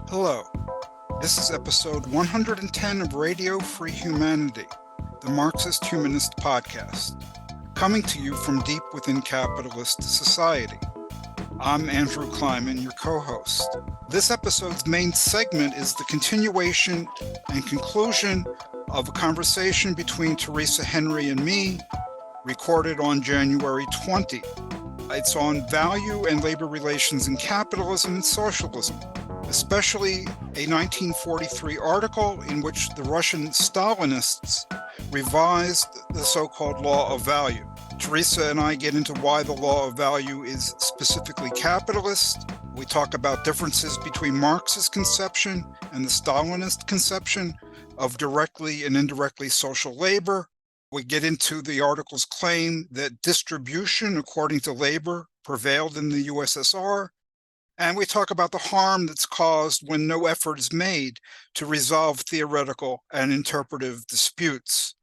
Hello, this is episode 110 of Radio Free Humanity, the Marxist-Humanist podcast, coming to you from deep within capitalist society. I'm Andrew Kleiman, your co-host. This episode's main segment is the continuation and conclusion of a conversation between Theresa Henry and me, recorded on January 20. It's on value and labor relations in capitalism and socialism, especially a 1943 article in which the Russian Stalinists revised the so-called law of value. Theresa and I get into why the law of value is specifically capitalist. We talk about differences between Marx's conception and the Stalinist conception of directly and indirectly social labor. We get into the article's claim that distribution according to labor prevailed in the USSR. And we talk about the harm that's caused when no effort is made to resolve theoretical and interpretive disputes.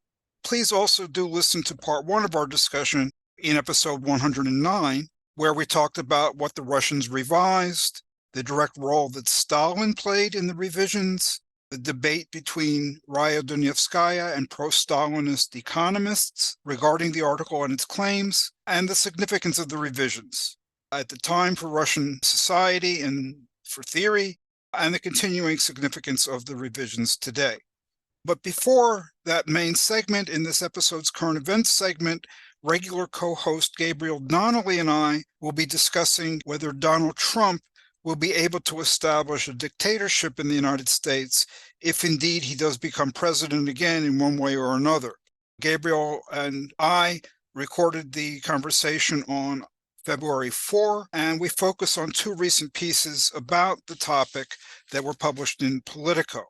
Please also do listen to part one of our discussion in episode 109, where we talked about what the Russians revised, the direct role that Stalin played in the revisions, the debate between Raya Dunayevskaya and pro-Stalinist economists regarding the article and its claims, and the significance of the revisions at the time for Russian society and for theory, and the continuing significance of the revisions today. But before that main segment in this episode's current events segment, regular co-host Gabriel Donnelly and I will be discussing whether Donald Trump will be able to establish a dictatorship in the United States if indeed he does become president again in one way or another. Gabriel and I recorded the conversation on February 4, and we focus on two recent pieces about the topic that were published in Politico.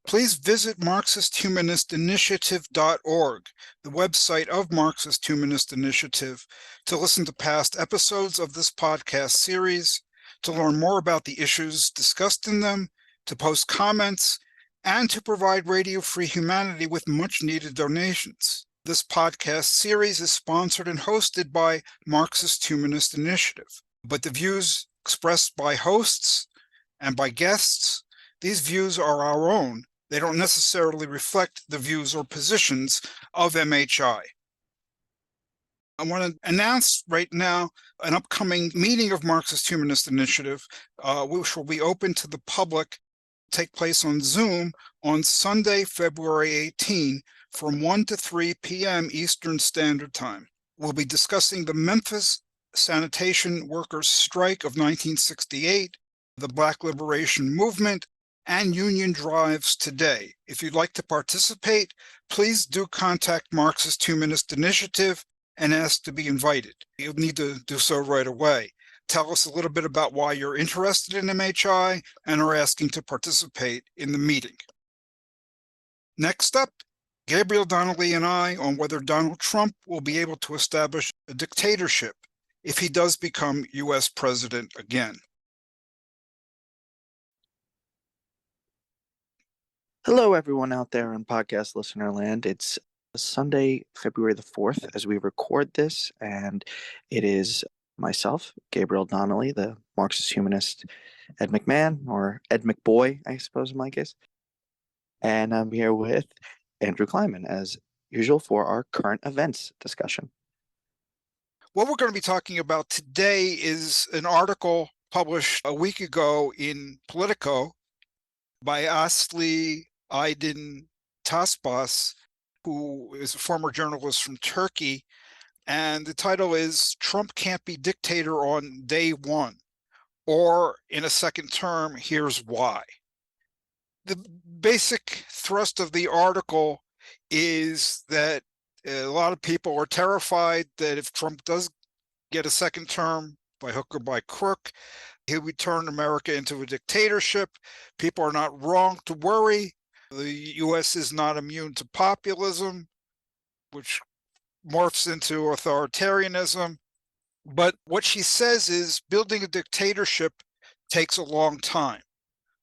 Please visit Marxist-Humanist-Initiative.org, the website of Marxist-Humanist Initiative, to listen to past episodes of this podcast series, to learn more about the issues discussed in them, to post comments, and to provide Radio Free Humanity with much-needed donations. This podcast series is sponsored and hosted by Marxist-Humanist Initiative, but the views expressed by hosts and by guests, these views are our own. They don't necessarily reflect the views or positions of MHI. I want to announce right now an upcoming meeting of Marxist-Humanist Initiative, which will be open to the public, take place on Zoom on Sunday, February 18, from 1 to 3 p.m. Eastern Standard Time. We'll be discussing the Memphis sanitation workers' strike of 1968, the Black Liberation Movement, and union drives today. If you'd like to participate, please do contact Marxist-Humanist Initiative and ask to be invited. You'll need to do so right away. Tell us a little bit about why you're interested in MHI and are asking to participate in the meeting. Next up, Gabriel Donnelly and I on whether Donald Trump will be able to establish a dictatorship if he does become U.S. president again. Hello, everyone out there in podcast listener land. It's Sunday, February the 4th, as we record this, and it is myself, Gabriel Donnelly, the Marxist-Humanist Ed McMahon, or Ed McBoy, I suppose in my case. And I'm here with Andrew Kleiman, as usual, for our current events discussion. What we're going to be talking about today is an article published a week ago in Politico by Asli Aydin Tasbas, who is a former journalist from Turkey, and the title is "Trump Can't Be Dictator on Day One, or in a second term, here's why." The basic thrust of the article is that a lot of people are terrified that if Trump does get a second term, by hook or by crook, he would turn America into a dictatorship. People are not wrong to worry. The U.S. is not immune to populism, which morphs into authoritarianism. But what she says is building a dictatorship takes a long time.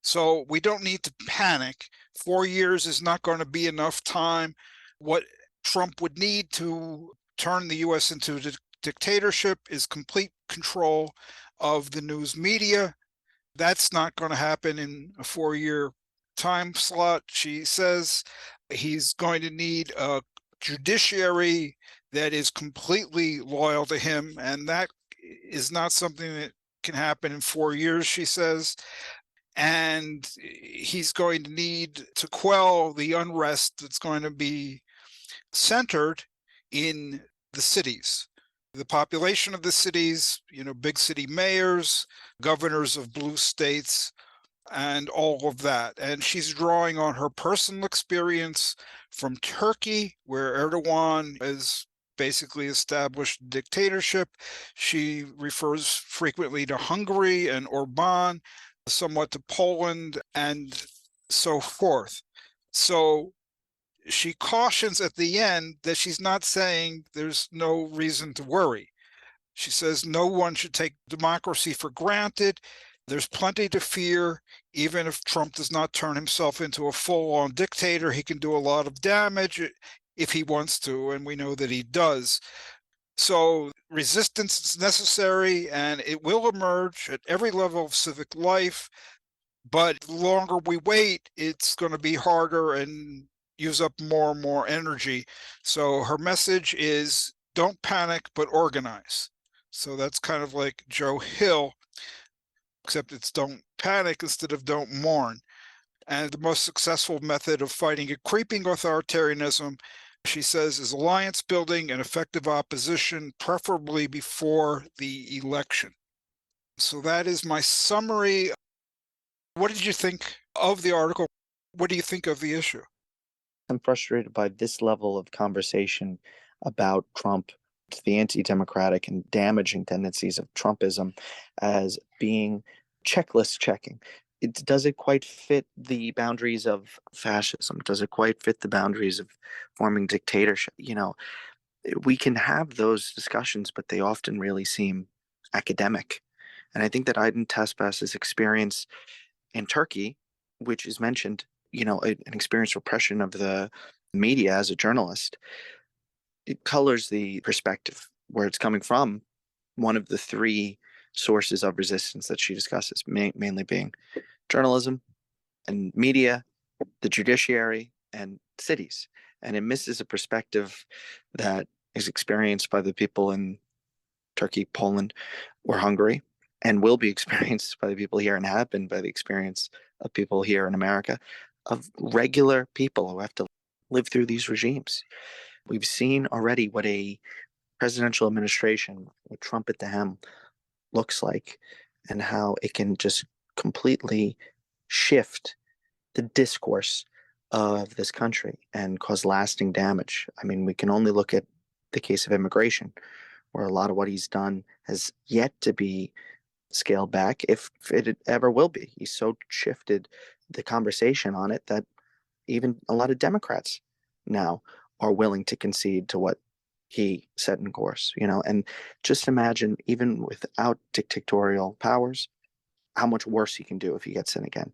So we don't need to panic. 4 years is not going to be enough time. What Trump would need to turn the U.S. into a dictatorship is complete control of the news media. That's not going to happen in a 4-year time slot. She says he's going to need a judiciary that is completely loyal to him, and that is not something that can happen in 4 years, she says. And he's going to need to quell the unrest that's going to be centered in the cities. The population of the cities, big city mayors, governors of blue states, and all of that. And she's drawing on her personal experience from Turkey, where Erdogan is basically established dictatorship. She refers frequently to Hungary and Orban, somewhat to Poland, and so forth. So she cautions at the end that she's not saying there's no reason to worry. She says no one should take democracy for granted. There's plenty to fear. Even if Trump does not turn himself into a full-on dictator, he can do a lot of damage if he wants to, and we know that he does. So resistance is necessary, and it will emerge at every level of civic life. But the longer we wait, it's going to be harder and use up more and more energy. So her message is don't panic, but organize. So that's kind of like Joe Hill, except it's don't panic instead of don't mourn. And the most successful method of fighting a creeping authoritarianism, she says, is alliance building and effective opposition, preferably before the election. So that is my summary. What did you think of the article? What do you think of the issue? I'm frustrated by this level of conversation about Trump, the anti-democratic and damaging tendencies of Trumpism as being checklist checking. Does it quite fit the boundaries of fascism? Does it quite fit the boundaries of forming dictatorship? We can have those discussions, but they often really seem academic. And I think that Aydin Taspas's experience in Turkey, which is mentioned, an experienced repression of the media as a journalist, it colors the perspective where it's coming from. One of the three sources of resistance that she discusses, mainly being journalism and media, the judiciary, and cities. And it misses a perspective that is experienced by the people in Turkey, Poland, or Hungary, and will be experienced by the people here and have been by the experience of people here in America, of regular people who have to live through these regimes. We've seen already what a presidential administration with Trump at the helm looks like, and how it can just completely shift the discourse of this country and cause lasting damage. I mean, we can only look at the case of immigration, where a lot of what he's done has yet to be scaled back, if it ever will be. He's so shifted the conversation on it that even a lot of Democrats now are willing to concede to what he set in course, and just imagine, even without dictatorial powers, how much worse he can do if he gets in again.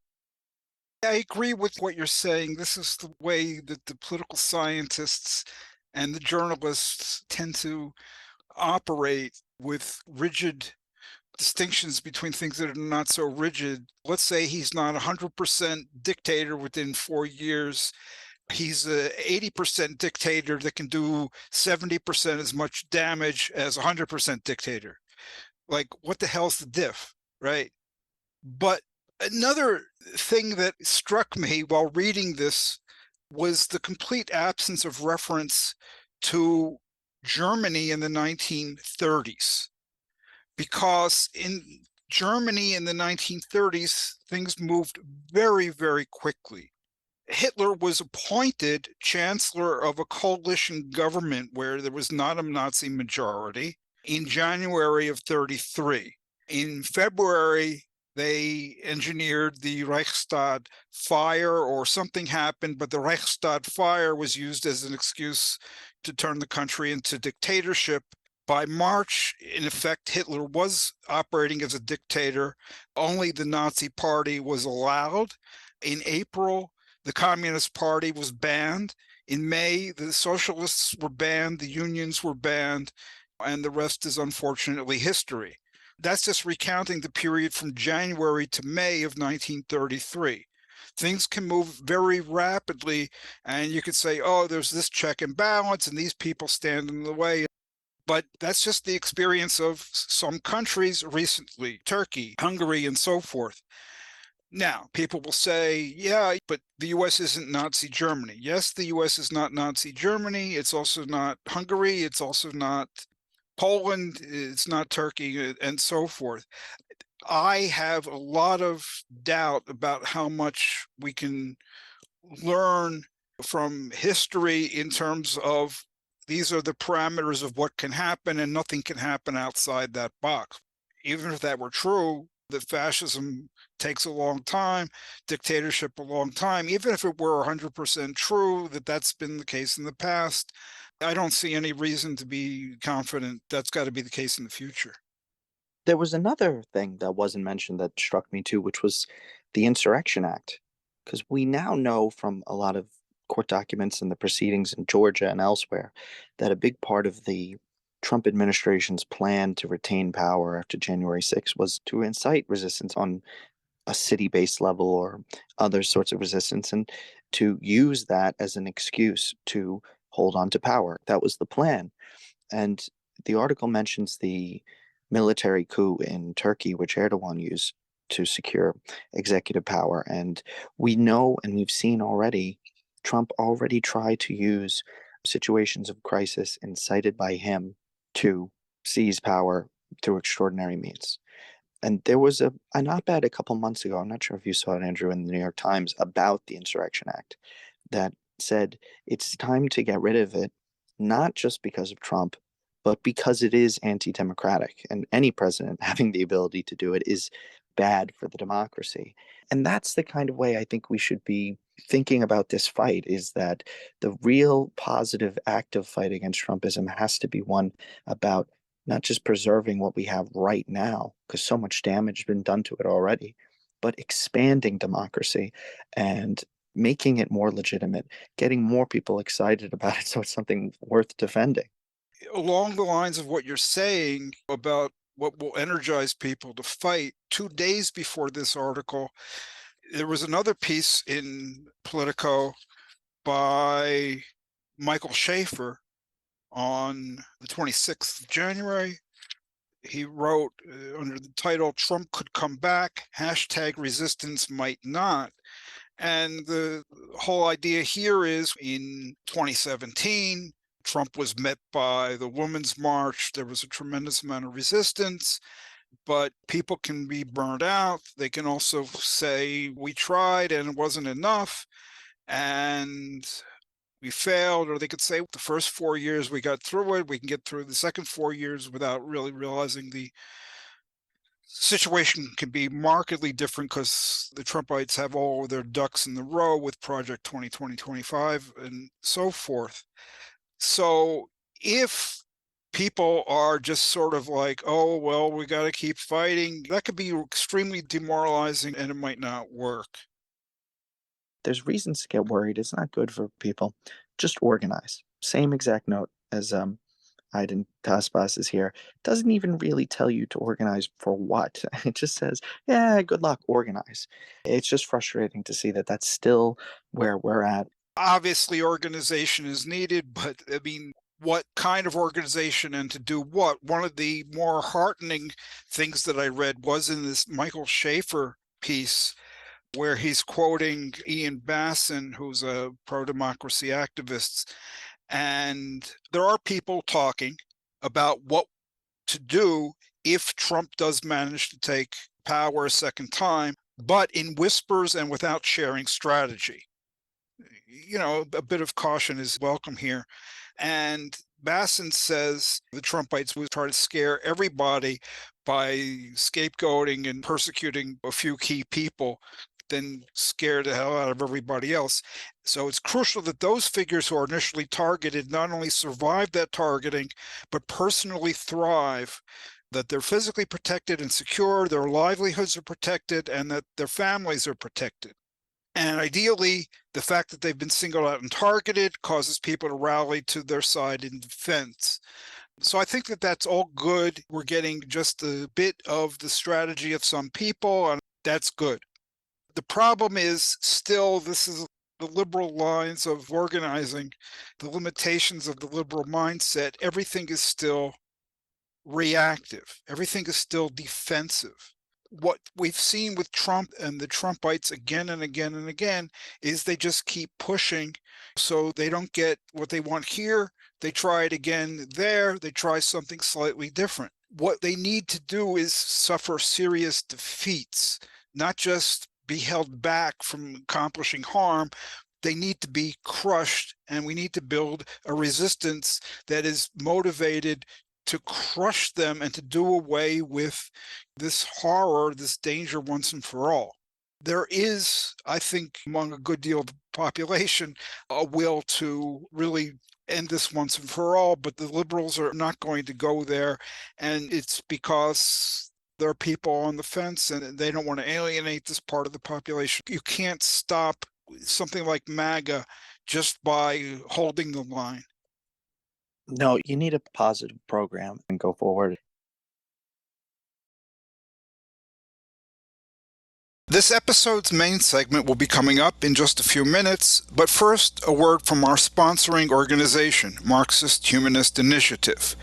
I agree with what you're saying. This is the way that the political scientists and the journalists tend to operate, with rigid distinctions between things that are not so rigid. Let's say he's not 100% dictator within 4 years. He's a 80% dictator that can do 70% as much damage as 100% dictator. Like, what the hell's the diff, right? But another thing that struck me while reading this was the complete absence of reference to Germany in the 1930s. Because in Germany in the 1930s, things moved very, very quickly. Hitler was appointed chancellor of a coalition government where there was not a Nazi majority in January of 33. In February, they engineered the Reichstag fire, or something happened, but the Reichstag fire was used as an excuse to turn the country into dictatorship. By March, in effect, Hitler was operating as a dictator. Only the Nazi Party was allowed. In April, the Communist Party was banned. In May, the Socialists were banned, the unions were banned. and the rest is unfortunately history. That's just recounting the period from January to May of 1933. Things can move very rapidly, and you could say, oh, there's this check and balance, and these people stand in the way. But that's just the experience of some countries recently, Turkey, Hungary, and so forth. Now, people will say, yeah, but the US isn't Nazi Germany. Yes, the US is not Nazi Germany. It's also not Hungary. It's also not Poland. It's not Turkey, and so forth. I have a lot of doubt about how much we can learn from history in terms of these are the parameters of what can happen, and nothing can happen outside that box. Even if that were true, that fascism takes a long time, dictatorship a long time, even if it were 100% true that that's been the case in the past, I don't see any reason to be confident that's got to be the case in the future. There was another thing that wasn't mentioned that struck me too, which was the Insurrection Act. Because we now know from a lot of court documents and the proceedings in Georgia and elsewhere that a big part of the Trump administration's plan to retain power after January 6th was to incite resistance on a city based level or other sorts of resistance, and to use that as an excuse to hold on to power. That was the plan. And the article mentions the military coup in Turkey, which Erdogan used to secure executive power. And we know and we've seen already, Trump already tried to use situations of crisis incited by him to seize power through extraordinary means. And there was an op ed a couple months ago, I'm not sure if you saw it, Andrew, in the New York Times about the Insurrection Act that said it's time to get rid of it, not just because of Trump, but because it is anti democratic. And any president having the ability to do it is bad for the democracy. And that's the kind of way I think we should be thinking about this fight, is that the real positive active fight against Trumpism has to be one about not just preserving what we have right now, because so much damage has been done to it already, but expanding democracy and making it more legitimate, getting more people excited about it so it's something worth defending. Along the lines of what you're saying about what will energize people to fight, 2 days before this article, there was another piece in Politico by Michael Schaefer on the 26th of January. He wrote under the title, Trump Could Come Back, hashtag resistance might not. And the whole idea here is in 2017, Trump was met by the Women's March. There was a tremendous amount of resistance, but people can be burned out. They can also say, we tried and it wasn't enough, and we failed. Or they could say, the first 4 years we got through it, we can get through the second 4 years without really realizing the situation can be markedly different because the Trumpites have all of their ducks in the row with Project 2020-25 and so forth. So if people are just sort of like, oh, well, we got to keep fighting, that could be extremely demoralizing and it might not work. There's reasons to get worried. It's not good for people. Just organize. Same exact note as Aydin Taspas is here. Doesn't even really tell you to organize for what. It just says, yeah, good luck, organize. It's just frustrating to see that that's still where we're at. Obviously, organization is needed, but I mean, what kind of organization and to do what? One of the more heartening things that I read was in this Michael Schaefer piece, where he's quoting Ian Bassin, who's a pro-democracy activist. And there are people talking about what to do if Trump does manage to take power a second time, but in whispers and without sharing strategy. You know, a bit of caution is welcome here. And Bassin says the Trumpites would try to scare everybody by scapegoating and persecuting a few key people, then scare the hell out of everybody else. So it's crucial that those figures who are initially targeted not only survive that targeting, but personally thrive, that they're physically protected and secure, their livelihoods are protected, and that their families are protected. And ideally, the fact that they've been singled out and targeted causes people to rally to their side in defense. So I think that that's all good. We're getting just a bit of the strategy of some people, and that's good. The problem is still this is the liberal lines of organizing, the limitations of the liberal mindset. Everything is still reactive. Everything is still defensive. What we've seen with Trump and the Trumpites again and again and again is they just keep pushing so they don't get what they want here. They try it again there. They try something slightly different. What they need to do is suffer serious defeats, not just be held back from accomplishing harm. They need to be crushed, and we need to build a resistance that is motivated to crush them and to do away with this horror, this danger once and for all. There is, I think, among a good deal of the population, a will to really end this once and for all, but the liberals are not going to go there. And it's because there are people on the fence and they don't want to alienate this part of the population. You can't stop something like MAGA just by holding the line. No, you need a positive program and go forward. This episode's main segment will be coming up in just a few minutes, but first, a word from our sponsoring organization, Marxist-Humanist Initiative.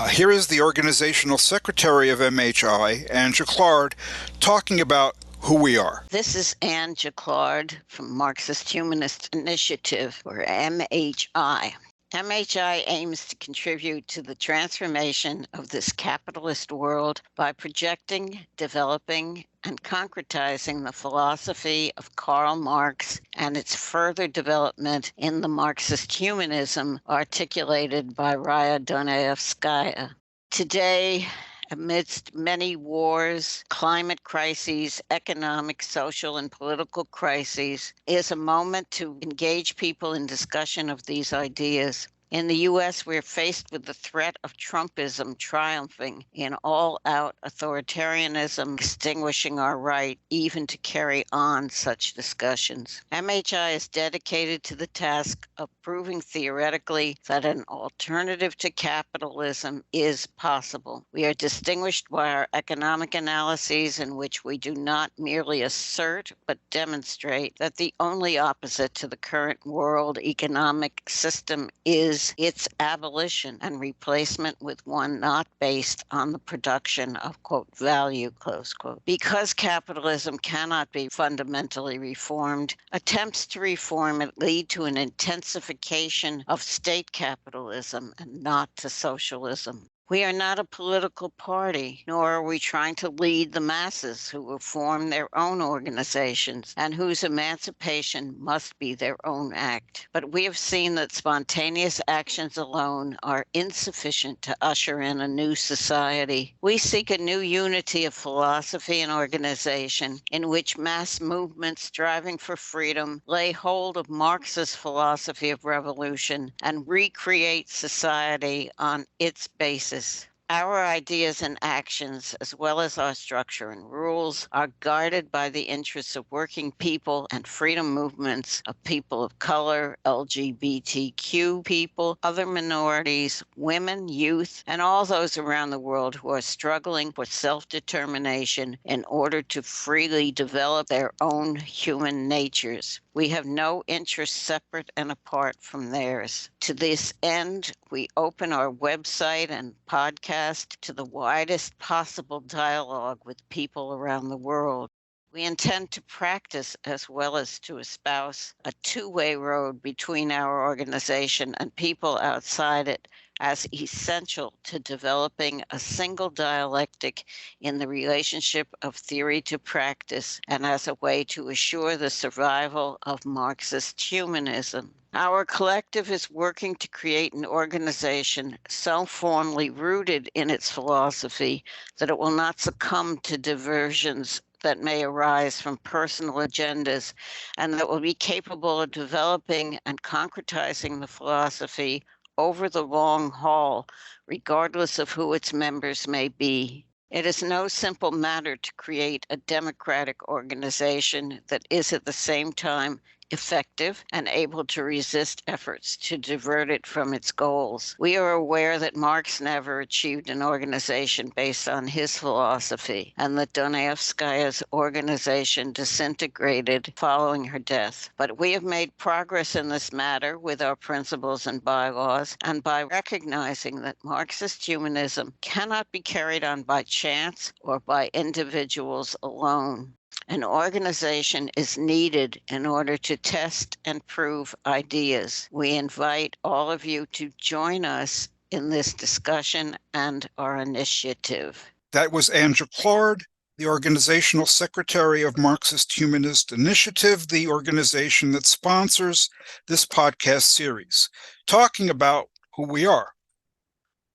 Here is the organizational secretary of MHI, Anne Jacquard, talking about who we are. This is Anne Jacquard from Marxist-Humanist Initiative, or MHI. MHI aims to contribute to the transformation of this capitalist world by projecting, developing, and concretizing the philosophy of Karl Marx and its further development in the Marxist humanism articulated by Raya Dunayevskaya. Today, amidst many wars, climate crises, economic, social, and political crises, is a moment to engage people in discussion of these ideas. In the U.S., we're faced with the threat of Trumpism triumphing in all-out authoritarianism, extinguishing our right even to carry on such discussions. MHI is dedicated to the task of proving theoretically that an alternative to capitalism is possible. We are distinguished by our economic analyses in which we do not merely assert but demonstrate that the only opposite to the current world economic system is its abolition and replacement with one not based on the production of, quote, value, close quote. Because capitalism cannot be fundamentally reformed, attempts to reform it lead to an intensification of state capitalism and not to socialism. We are not a political party, nor are we trying to lead the masses who will form their own organizations and whose emancipation must be their own act. But we have seen that spontaneous actions alone are insufficient to usher in a new society. We seek a new unity of philosophy and organization in which mass movements striving for freedom lay hold of Marx's philosophy of revolution and recreate society on its basis. Our ideas and actions, as well as our structure and rules, are guided by the interests of working people and freedom movements of people of color, LGBTQ people, other minorities, women, youth, and all those around the world who are struggling for self-determination in order to freely develop their own human natures. We have no interests separate and apart from theirs. To this end, we open our website and podcast to the widest possible dialogue with people around the world. We intend to practice as well as to espouse a two-way road between our organization and people outside it as essential to developing a single dialectic in the relationship of theory to practice and as a way to assure the survival of Marxist humanism. Our collective is working to create an organization so firmly rooted in its philosophy that it will not succumb to diversions that may arise from personal agendas, and that will be capable of developing and concretizing the philosophy over the long haul, regardless of who its members may be. It is no simple matter to create a democratic organization that is at the same time effective and able to resist efforts to divert it from its goals. We are aware that Marx never achieved an organization based on his philosophy, and that Dunayevskaya's organization disintegrated following her death. But we have made progress in this matter with our principles and bylaws, and by recognizing that Marxist humanism cannot be carried on by chance or by individuals alone. An organization is needed in order to test and prove ideas. We invite all of you to join us in this discussion and our initiative. That was Andrew Claude, the organizational secretary of Marxist-Humanist Initiative, the organization that sponsors this podcast series, talking about who we are.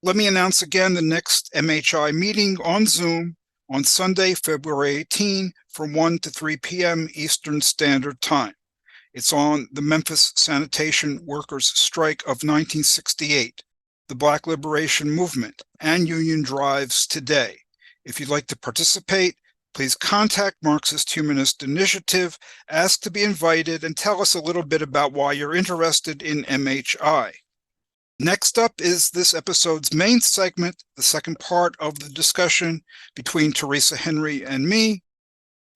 Let me announce again the next MHI meeting on Zoom on Sunday, February 18, from 1 to 3 p.m. Eastern Standard Time. It's on the Memphis Sanitation Workers' Strike of 1968, the Black Liberation Movement, and Union Drives Today. If you'd like to participate, please contact Marxist-Humanist Initiative, ask to be invited, and tell us a little bit about why you're interested in MHI. Next up is this episode's main segment, the second part of the discussion between Theresa Henry and me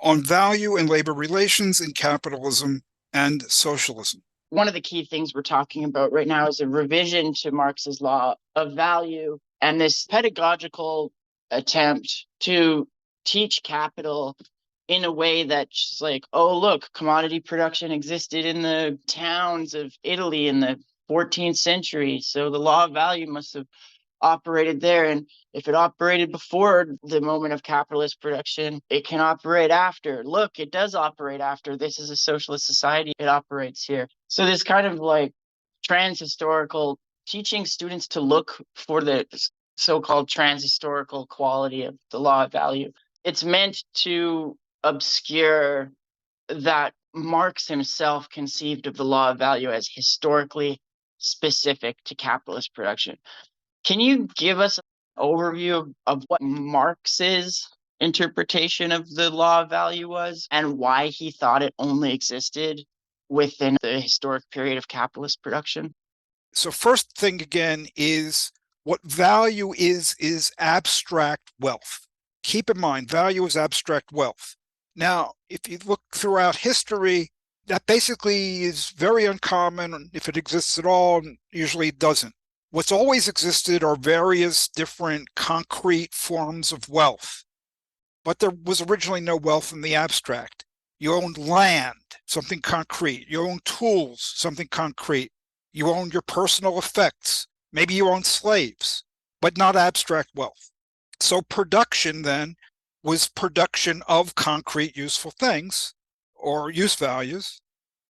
on value and labor relations in capitalism and socialism. One of the key things we're talking about right now is a revision to Marx's law of value and this pedagogical attempt to teach capital in a way that's like, oh, look, commodity production existed in the towns of Italy in the 14th century. So the law of value must have operated there. And if it operated before the moment of capitalist production, it can operate after. Look, it does operate after. This is a socialist society. It operates here. So this kind of like trans-historical, teaching students to look for the so-called trans-historical quality of the law of value. It's meant to obscure that Marx himself conceived of the law of value as historically specific to capitalist production. Can you give us an overview of what Marx's interpretation of the law of value was and why he thought it only existed within the historic period of capitalist production? So first thing again is what value is abstract wealth. Keep in mind, value is abstract wealth. Now, if you look throughout history, that basically is very uncommon. If it exists at all, usually it doesn't. What's always existed are various different concrete forms of wealth. But there was originally no wealth in the abstract. You owned land, something concrete. You owned tools, something concrete. You owned your personal effects. Maybe you owned slaves, but not abstract wealth. So production then was production of concrete useful things or use values.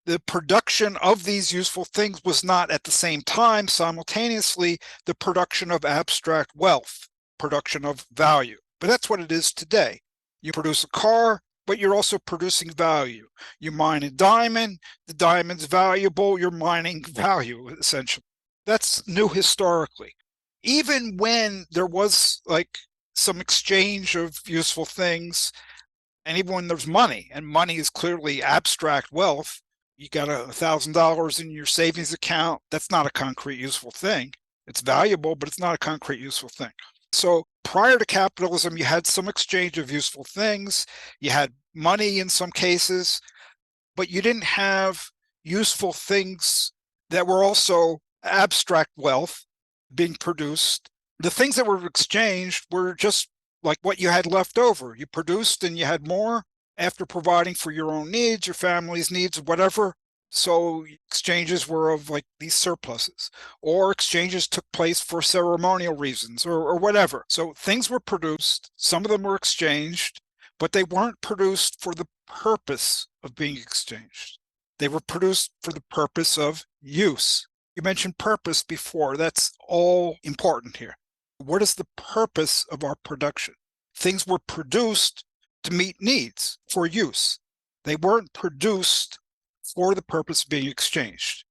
The production of these useful things was not at the same time simultaneously the production of abstract wealth, production of value. But that's what it is today. You produce a car, but you're also producing value. You mine a diamond, the diamond's valuable, you're mining value, essentially. That's new historically. Even when there was like some exchange of useful things, and even when there's money, and money is clearly abstract wealth, you got $1,000 in your savings account, that's not a concrete useful thing. It's valuable, but it's not a concrete useful thing. So prior to capitalism, you had some exchange of useful things, you had money in some cases, but you didn't have useful things that were also abstract wealth being produced. The things that were exchanged were just like what you had left over. You produced and you had more after providing for your own needs, your family's needs, whatever. So exchanges were of like these surpluses, or exchanges took place for ceremonial reasons or whatever. So things were produced, some of them were exchanged, but they weren't produced for the purpose of being exchanged. They were produced for the purpose of use. You mentioned purpose before. That's all important here. What is the purpose of our production? Things were produced to meet needs for use. They weren't produced for the purpose of being exchanged.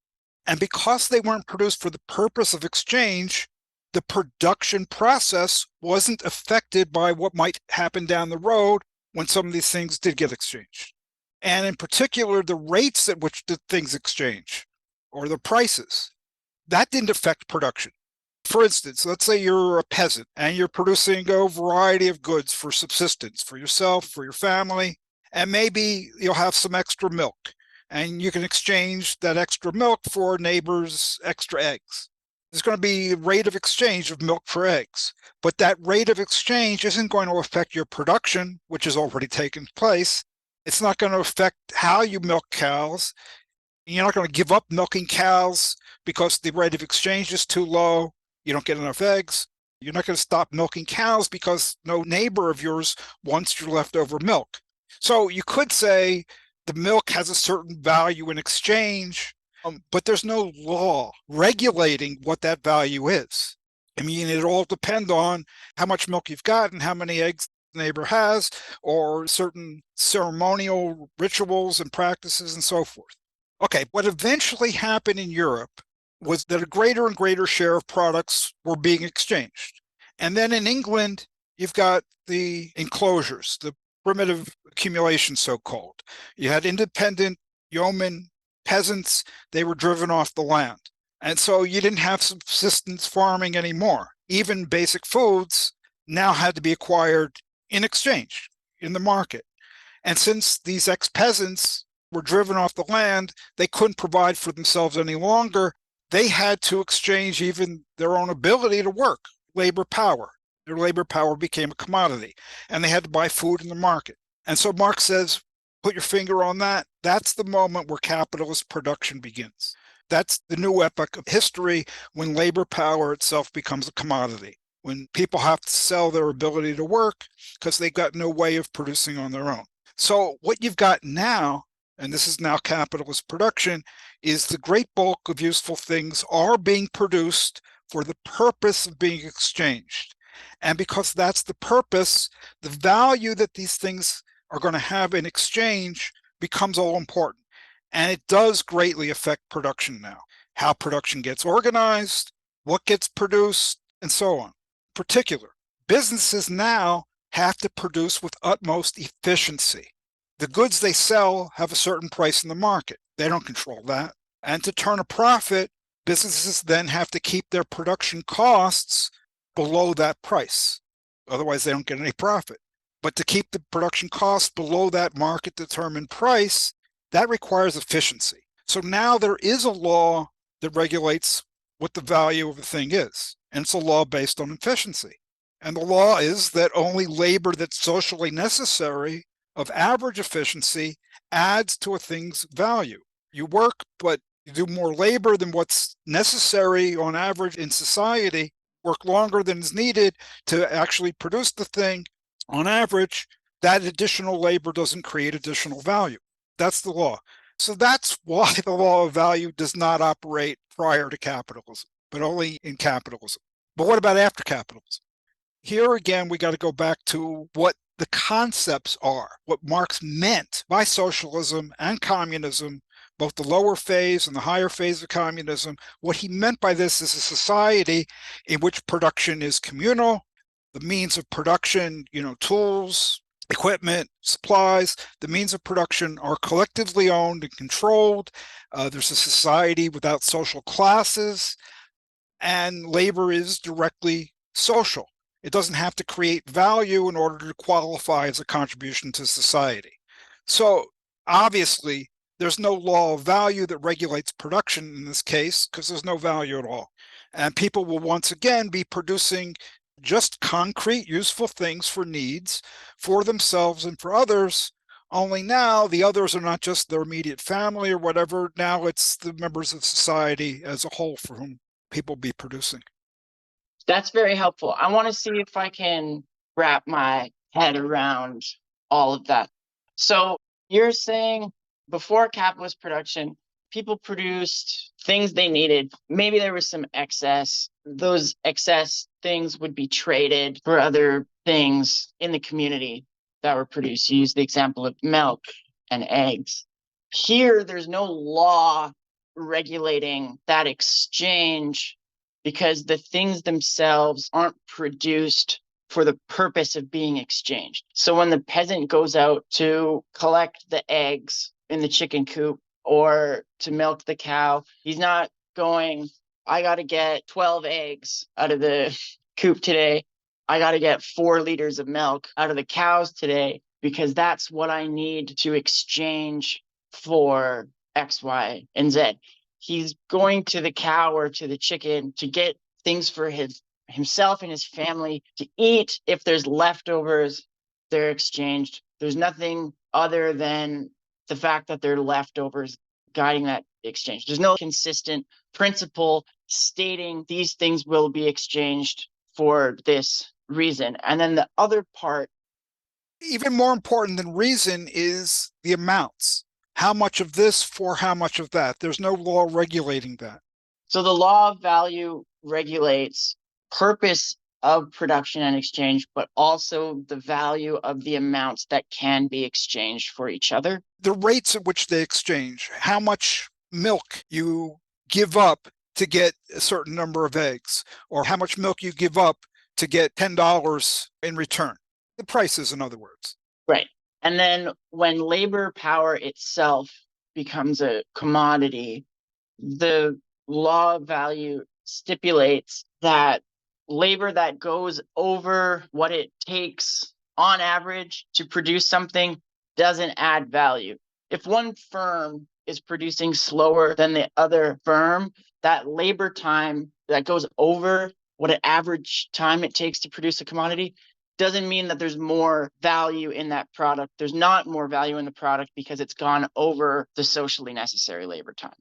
And because they weren't produced for the purpose of exchange, the production process wasn't affected by what might happen down the road when some of these things did get exchanged. and in particular, the rates at which the things exchange or the prices. That didn't affect production. For instance, let's say you're a peasant and you're producing a variety of goods for subsistence, for yourself, for your family, and maybe you'll have some extra milk, and you can exchange that extra milk for a neighbor's extra eggs. There's going to be a rate of exchange of milk for eggs, but that rate of exchange isn't going to affect your production, which has already taken place. It's not going to affect how you milk cows. You're not going to give up milking cows because the rate of exchange is too low. You don't get enough eggs. You're not going to stop milking cows because no neighbor of yours wants your leftover milk. So you could say the milk has a certain value in exchange, but there's no law regulating what that value is. I mean, it all depends on how much milk you've got and how many eggs the neighbor has, or certain ceremonial rituals and practices and so forth. Okay, what eventually happened in Europe was that a greater and greater share of products were being exchanged. And then in England, you've got the enclosures, the primitive accumulation, so-called. You had independent yeomen, peasants, they were driven off the land. And so you didn't have subsistence farming anymore. Even basic foods now had to be acquired in exchange in the market. And since these ex-peasants were driven off the land, they couldn't provide for themselves any longer. They had to exchange even their own ability to work, labor power. Their labor power became a commodity, and they had to buy food in the market. And so Marx says, put your finger on that. That's the moment where capitalist production begins. That's the new epoch of history, when labor power itself becomes a commodity, when people have to sell their ability to work because they've got no way of producing on their own. So what you've got now, and this is now capitalist production, is the great bulk of useful things are being produced for the purpose of being exchanged. And because that's the purpose, the value that these things are going to have in exchange becomes all important. And it does greatly affect production now, how production gets organized, what gets produced, and so on. In particular, businesses now have to produce with utmost efficiency. The goods they sell have a certain price in the market. They don't control that. And to turn a profit, businesses then have to keep their production costs below that price. Otherwise, they don't get any profit. But to keep the production costs below that market-determined price, that requires efficiency. So now there is a law that regulates what the value of a thing is. And it's a law based on efficiency. And the law is that only labor that's socially necessary of average efficiency adds to a thing's value. You work, but you do more labor than what's necessary on average in society, work longer than is needed to actually produce the thing. On average, that additional labor doesn't create additional value. That's the law. So that's why the law of value does not operate prior to capitalism, but only in capitalism. But what about after capitalism? Here again, we got to go back to what the concepts are, what Marx meant by socialism and communism, both the lower phase and the higher phase of communism. What he meant by this is a society in which production is communal, the means of production, tools, equipment, supplies, the means of production are collectively owned and controlled. There's a society without social classes, and labor is directly social. It doesn't have to create value in order to qualify as a contribution to society. So obviously, there's no law of value that regulates production in this case because there's no value at all. And people will once again be producing just concrete, useful things for needs for themselves and for others. Only now the others are not just their immediate family or whatever. Now it's the members of society as a whole for whom people be producing. That's very helpful. I want to see if I can wrap my head around all of that. So you're saying before capitalist production, people produced things they needed. Maybe there was some excess. Those excess things would be traded for other things in the community that were produced. You used the example of milk and eggs. Here, there's no law regulating that exchange because the things themselves aren't produced for the purpose of being exchanged. So when the peasant goes out to collect the eggs in the chicken coop or to milk the cow, he's not going, I got to get 12 eggs out of the coop today. I got to get 4 liters of milk out of the cows today because that's what I need to exchange for X, Y, and Z. He's going to the cow or to the chicken to get things for himself and his family to eat. If there's leftovers, they're exchanged. There's nothing other than the fact that they're leftovers guiding that exchange. There's no consistent principle stating these things will be exchanged for this reason. And then the other part, even more important than reason, is the amounts. How much of this for how much of that? There's no law regulating that. So the law of value regulates purpose of production and exchange, but also the value of the amounts that can be exchanged for each other. The rates at which they exchange, how much milk you give up to get a certain number of eggs, or how much milk you give up to get $10 in return. The prices, in other words. Right. And then when labor power itself becomes a commodity, the law of value stipulates that labor that goes over what it takes on average to produce something doesn't add value. If one firm is producing slower than the other firm, that labor time that goes over what an average time it takes to produce a commodity doesn't mean that there's more value in that product. There's not more value in the product because it's gone over the socially necessary labor time.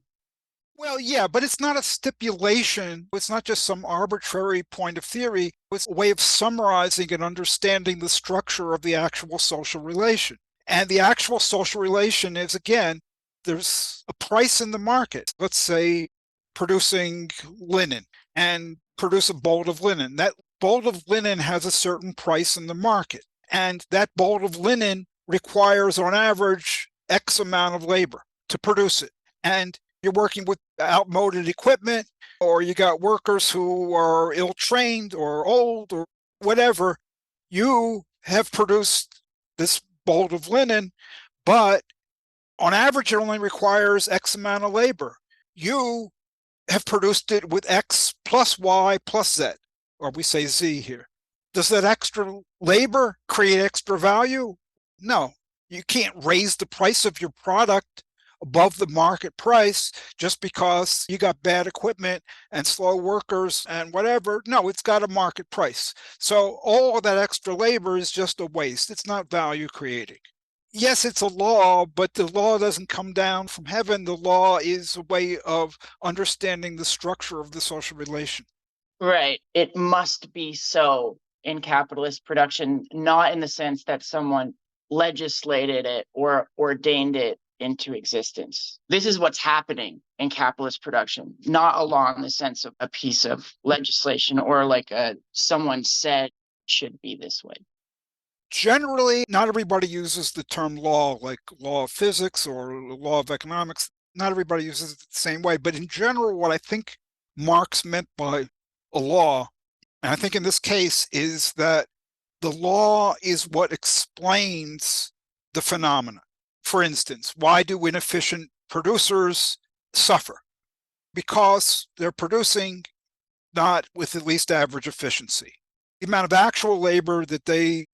Well, yeah, but it's not a stipulation. It's not just some arbitrary point of theory. It's a way of summarizing and understanding the structure of the actual social relation. And the actual social relation is, again, there's a price in the market. Let's say producing linen and produce a bolt of linen. That bolt of linen has a certain price in the market. And that bolt of linen requires, on average, X amount of labor to produce it. And you're working with outmoded equipment, or you got workers who are ill-trained or old or whatever. You have produced this bolt of linen, but on average, it only requires X amount of labor. You have produced it with X plus Y plus Z, or we say Z here. Does that extra labor create extra value? No. You can't raise the price of your product above the market price just because you got bad equipment and slow workers and whatever. No, it's got a market price. So all of that extra labor is just a waste. It's not value creating. Yes, it's a law, but the law doesn't come down from heaven. The law is a way of understanding the structure of the social relation. Right. It must be so in capitalist production, not in the sense that someone legislated it or ordained it into existence. This is what's happening in capitalist production, not along the sense of a piece of legislation or like someone said should be this way. Generally, not everybody uses the term law, like law of physics or law of economics. Not everybody uses it the same way. But in general, what I think Marx meant by a law, and I think in this case, is that the law is what explains the phenomena. For instance, why do inefficient producers suffer? Because they're producing not with at least average efficiency. The amount of actual labor that they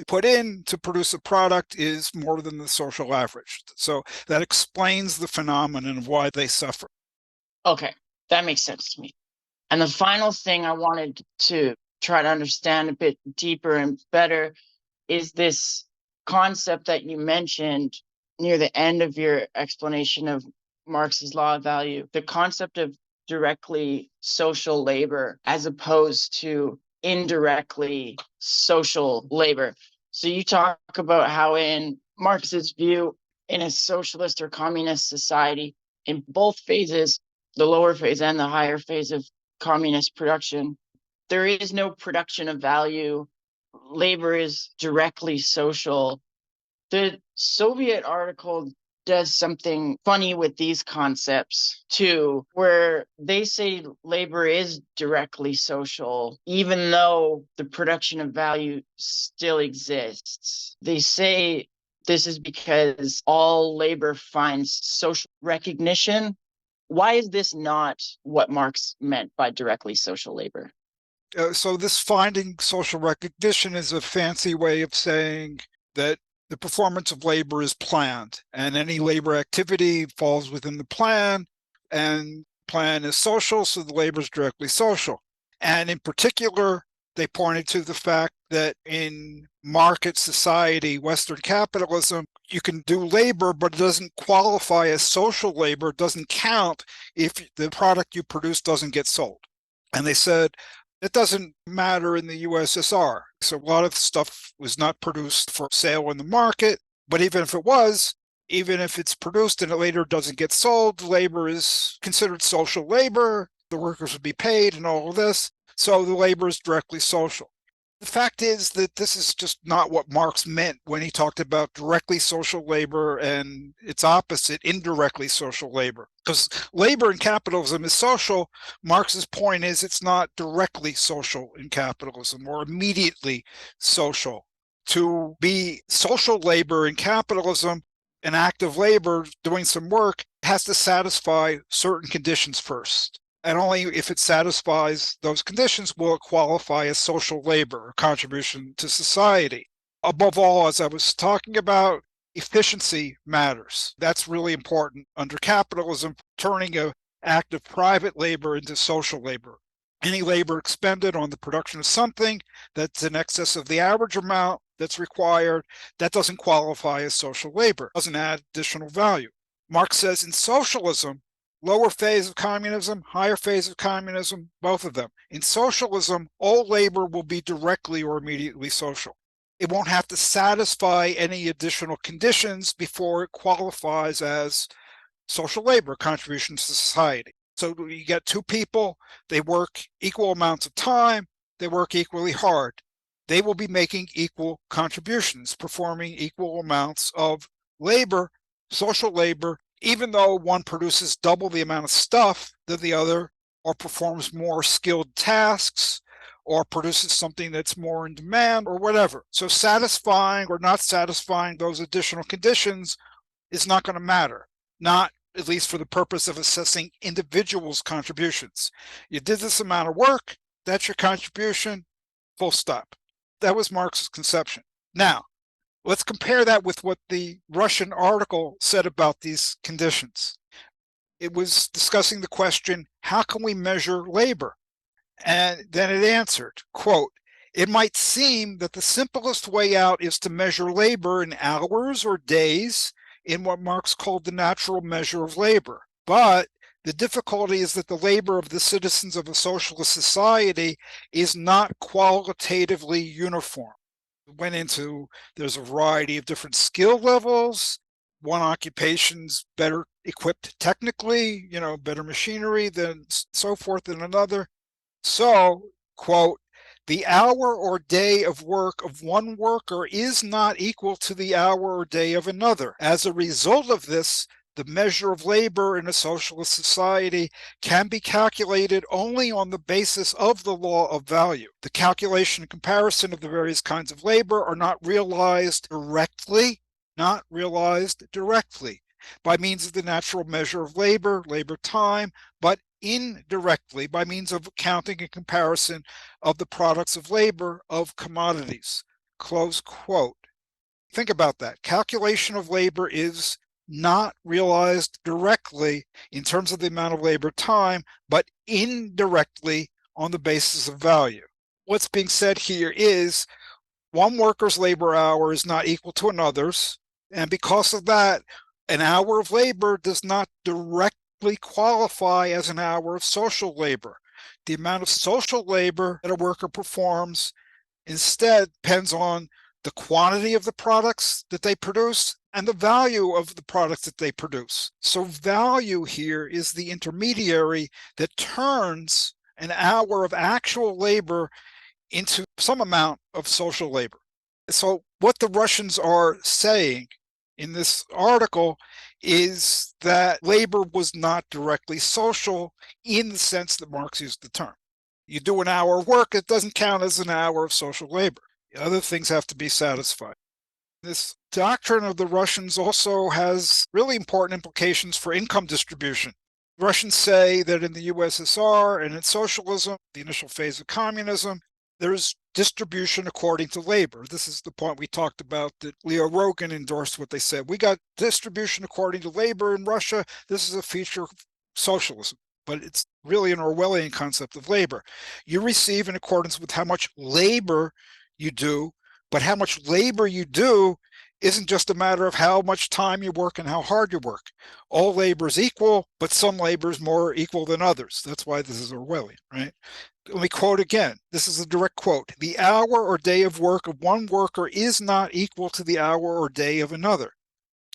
put in to produce a product is more than the social average. So that explains the phenomenon of why they suffer. Okay, that makes sense to me. And the final thing I wanted to try to understand a bit deeper and better is this concept that you mentioned near the end of your explanation of Marx's law of value, the concept of directly social labor as opposed to indirectly social labor. So you talk about how in Marx's view, in a socialist or communist society, in both phases, the lower phase and the higher phase of communist production, there is no production of value. Labor is directly social. The Soviet article does something funny with these concepts too, where they say labor is directly social, even though the production of value still exists. They say this is because all labor finds social recognition. Why is this not what Marx meant by directly social labor? So this finding social recognition is a fancy way of saying that the performance of labor is planned, and any labor activity falls within the plan, and plan is social, so the labor is directly social. And in particular, they pointed to the fact that in market society, Western capitalism, you can do labor, but it doesn't qualify as social labor. It doesn't count if the product you produce doesn't get sold. And they said, it doesn't matter in the USSR. So a lot of stuff was not produced for sale in the market, but even if it was, even if it's produced and it later doesn't get sold, labor is considered social labor. The workers would be paid and all of this. So the labor is directly social. The fact is that this is just not what Marx meant when he talked about directly social labor and its opposite, indirectly social labor. Because labor in capitalism is social, Marx's point is it's not directly social in capitalism or immediately social. To be social labor in capitalism, an act of labor doing some work has to satisfy certain conditions first. And only if it satisfies those conditions will it qualify as social labor or contribution to society. Above all, as I was talking about, efficiency matters. That's really important under capitalism, turning an act of private labor into social labor. Any labor expended on the production of something that's in excess of the average amount that's required, that doesn't qualify as social labor, doesn't add additional value. Marx says in socialism, lower phase of communism, higher phase of communism, both of them. In socialism, all labor will be directly or immediately social. It won't have to satisfy any additional conditions before it qualifies as social labor, contribution to society. So you get two people, they work equal amounts of time, they work equally hard. They will be making equal contributions, performing equal amounts of labor, social labor, even though one produces double the amount of stuff than the other, or performs more skilled tasks, or produces something that's more in demand, or whatever. So satisfying or not satisfying those additional conditions is not going to matter, not at least for the purpose of assessing individuals' contributions. You did this amount of work, that's your contribution, full stop. That was Marx's conception. Now, let's compare that with what the Russian article said about these conditions. It was discussing the question, how can we measure labor? And then it answered, quote, it might seem that the simplest way out is to measure labor in hours or days in what Marx called the natural measure of labor. But the difficulty is that the labor of the citizens of a socialist society is not qualitatively uniform. Went into, there's a variety of different skill levels. One occupation's better equipped technically, better machinery than so forth than another. So, quote, the hour or day of work of one worker is not equal to the hour or day of another. As a result of this, the measure of labor in a socialist society can be calculated only on the basis of the law of value. The calculation and comparison of the various kinds of labor are not realized directly by means of the natural measure of labor, labor time, but indirectly by means of counting and comparison of the products of labor of commodities. Close quote. Think about that. Calculation of labor is not realized directly in terms of the amount of labor time, but indirectly on the basis of value. What's being said here is one worker's labor hour is not equal to another's, and because of that, an hour of labor does not directly qualify as an hour of social labor. The amount of social labor that a worker performs instead depends on the quantity of the products that they produce and the value of the products that they produce. So value here is the intermediary that turns an hour of actual labor into some amount of social labor. So what the Russians are saying in this article is that labor was not directly social in the sense that Marx used the term. You do an hour of work, it doesn't count as an hour of social labor. Other things have to be satisfied. This doctrine of the Russians also has really important implications for income distribution. The Russians say that in the USSR and in socialism, the initial phase of communism, there's distribution according to labor. This is the point we talked about that Leo Rogin endorsed what they said. We got distribution according to labor in Russia. This is a feature of socialism, but it's really an Orwellian concept of labor. You receive in accordance with how much labor you do, but how much labor you do isn't just a matter of how much time you work and how hard you work. All labor is equal, but some labor is more equal than others. That's why this is Orwellian, right? Let me quote again. This is a direct quote. The hour or day of work of one worker is not equal to the hour or day of another.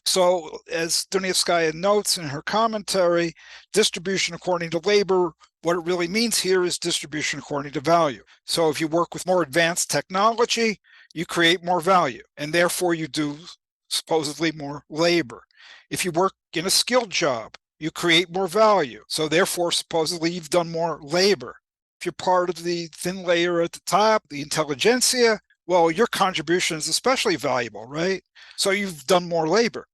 So, as Dunayevskaya notes in her commentary, distribution according to labor, what it really means here is distribution according to value. So if you work with more advanced technology, you create more value, and therefore you do supposedly more labor. If you work in a skilled job, you create more value. So therefore, supposedly you've done more labor. If you're part of the thin layer at the top, the intelligentsia, well, your contribution is especially valuable, right? So you've done more labor.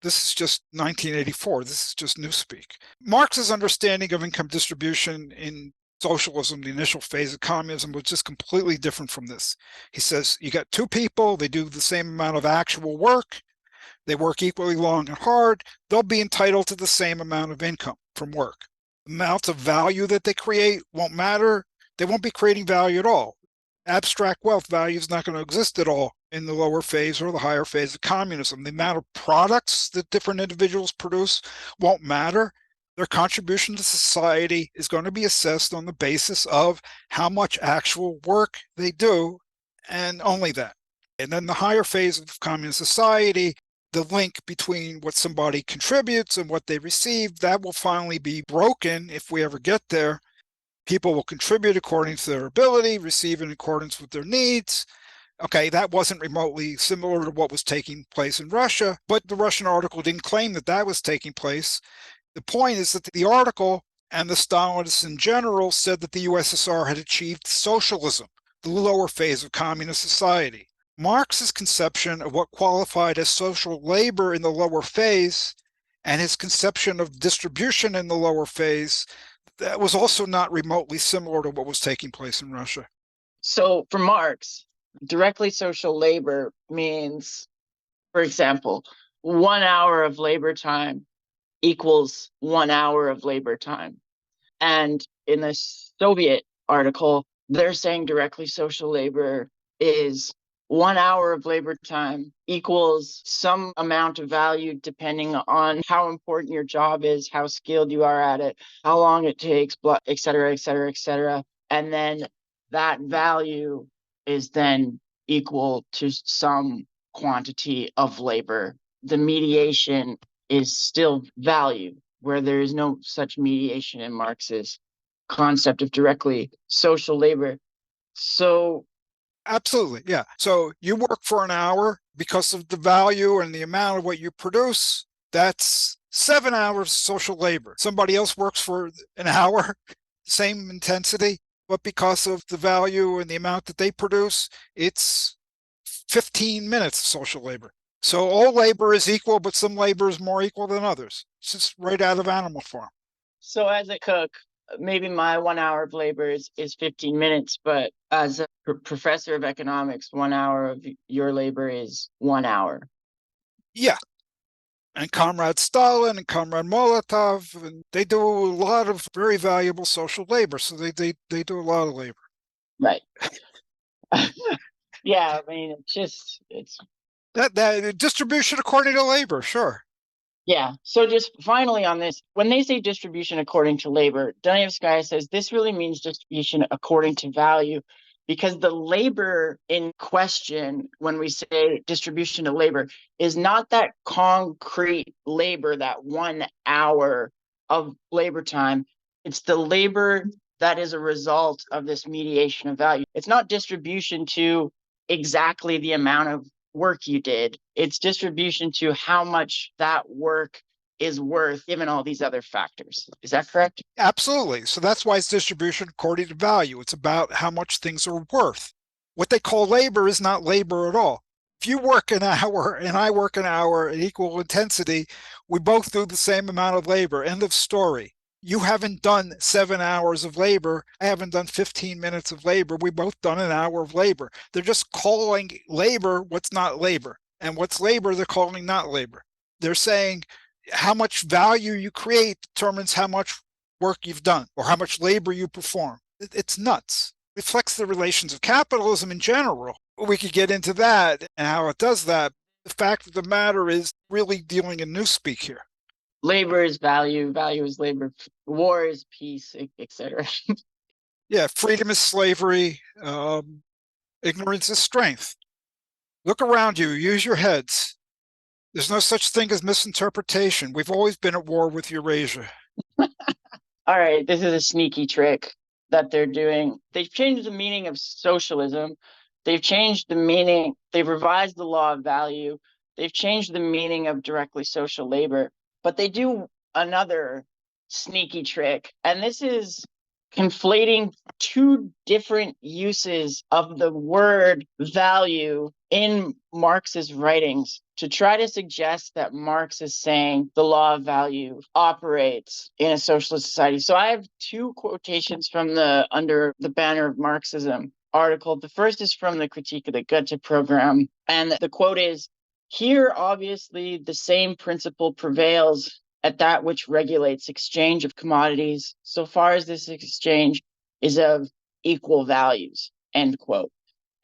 This is just 1984. This is just newspeak. Marx's understanding of income distribution in socialism, the initial phase of communism, was just completely different from this. He says you got two people, they do the same amount of actual work, they work equally long and hard, they'll be entitled to the same amount of income from work. Amounts of value that they create won't matter. They won't be creating value at all. Abstract wealth value is not going to exist at all in the lower phase or the higher phase of communism. The amount of products that different individuals produce won't matter. Their contribution to society is going to be assessed on the basis of how much actual work they do, and only that. And then the higher phase of communist society, the link between what somebody contributes and what they receive, that will finally be broken if we ever get there. People will contribute according to their ability, receive in accordance with their needs. Okay, that wasn't remotely similar to what was taking place in Russia, but the Russian article didn't claim that that was taking place. The point is that the article and the Stalinists in general said that the USSR had achieved socialism, the lower phase of communist society. Marx's conception of what qualified as social labor in the lower phase and his conception of distribution in the lower phase, that was also not remotely similar to what was taking place in Russia. So for Marx, directly social labor means, for example, 1 hour of labor time equals 1 hour of labor time. And in the Soviet article, they're saying directly social labor is 1 hour of labor time equals some amount of value depending on how important your job is, how skilled you are at it, how long it takes, et cetera, et cetera, et cetera. And then that value is then equal to some quantity of labor. The mediation is still value, where there is no such mediation in Marx's concept of directly social labor. So absolutely, yeah. So you work for an hour because of the value and the amount of what you produce. That's 7 hours social labor. Somebody else works for an hour, same intensity, but because of the value and the amount that they produce, it's 15 minutes of social labor. So all labor is equal, but some labor is more equal than others. It's just right out of Animal Farm. So as a cook, maybe my 1 hour of labor is 15 minutes, but as a professor of economics, 1 hour of your labor is 1 hour. Yeah. And Comrade Stalin and Comrade Molotov, and they do a lot of very valuable social labor. So they do a lot of labor. Right. Yeah, I mean, it's that distribution according to labor, sure. Yeah. So just finally on this, when they say distribution according to labor, Dunayevskaya says this really means distribution according to value, because the labor in question, when we say distribution of labor, is not that concrete labor, that 1 hour of labor time. It's the labor that is a result of this mediation of value. It's not distribution to exactly the amount of work you did. It's distribution to how much that work is worth given all these other factors. Is that correct? Absolutely. So that's why it's distribution according to value. It's about how much things are worth. What they call labor is not labor at all. If you work an hour and I work an hour at equal intensity, we both do the same amount of labor. End of story. You haven't done 7 hours of labor. I haven't done 15 minutes of labor. We both done an hour of labor. They're just calling labor what's not labor. And what's labor, they're calling not labor. They're saying how much value you create determines how much work you've done or how much labor you perform. It's nuts. It reflects the relations of capitalism in general. We could get into that and how it does that. The fact of the matter is really dealing in newspeak here. Labor is value, value is labor, war is peace, etc. Yeah, freedom is slavery, ignorance is strength. Look around you, use your heads. There's no such thing as misinterpretation. We've always been at war with Eurasia. All right, this is a sneaky trick that they're doing. They've changed the meaning of socialism. They've changed the meaning. They've revised the law of value. They've changed the meaning of directly social labor. But they do another sneaky trick. And this is conflating two different uses of the word value in Marx's writings to try to suggest that Marx is saying the law of value operates in a socialist society. So I have two quotations from the Under the Banner of Marxism article. The first is from the Critique of the Goethe program. And the quote is, "Here, obviously, the same principle prevails at that which regulates exchange of commodities, so far as this exchange is of equal values," end quote.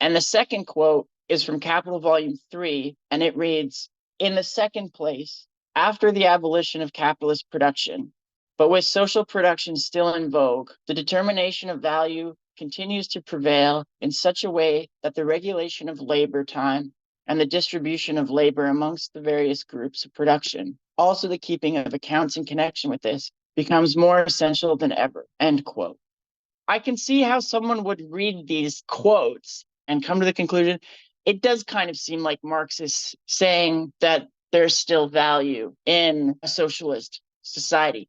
And the second quote is from Capital Volume 3, and it reads, "In the second place, after the abolition of capitalist production, but with social production still in vogue, the determination of value continues to prevail in such a way that the regulation of labor time and the distribution of labor amongst the various groups of production, also the keeping of accounts in connection with this, becomes more essential than ever," end quote. I can see how someone would read these quotes and come to the conclusion, it does kind of seem like Marx is saying that there's still value in a socialist society.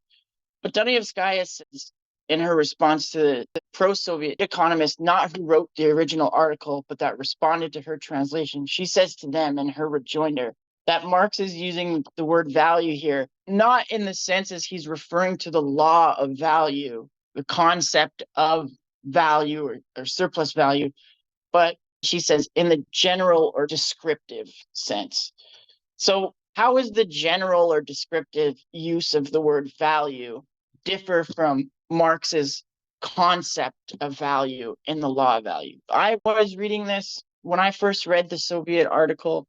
But Dunayevskaya says in her response to the pro-Soviet economist, not who wrote the original article, but that responded to her translation, she says to them in her rejoinder that Marx is using the word value here, not in the sense as he's referring to the law of value, the concept of value or surplus value, but she says in the general or descriptive sense. So how is the general or descriptive use of the word value differ from Marx's concept of value in the law of value? I was reading this when I first read the Soviet article.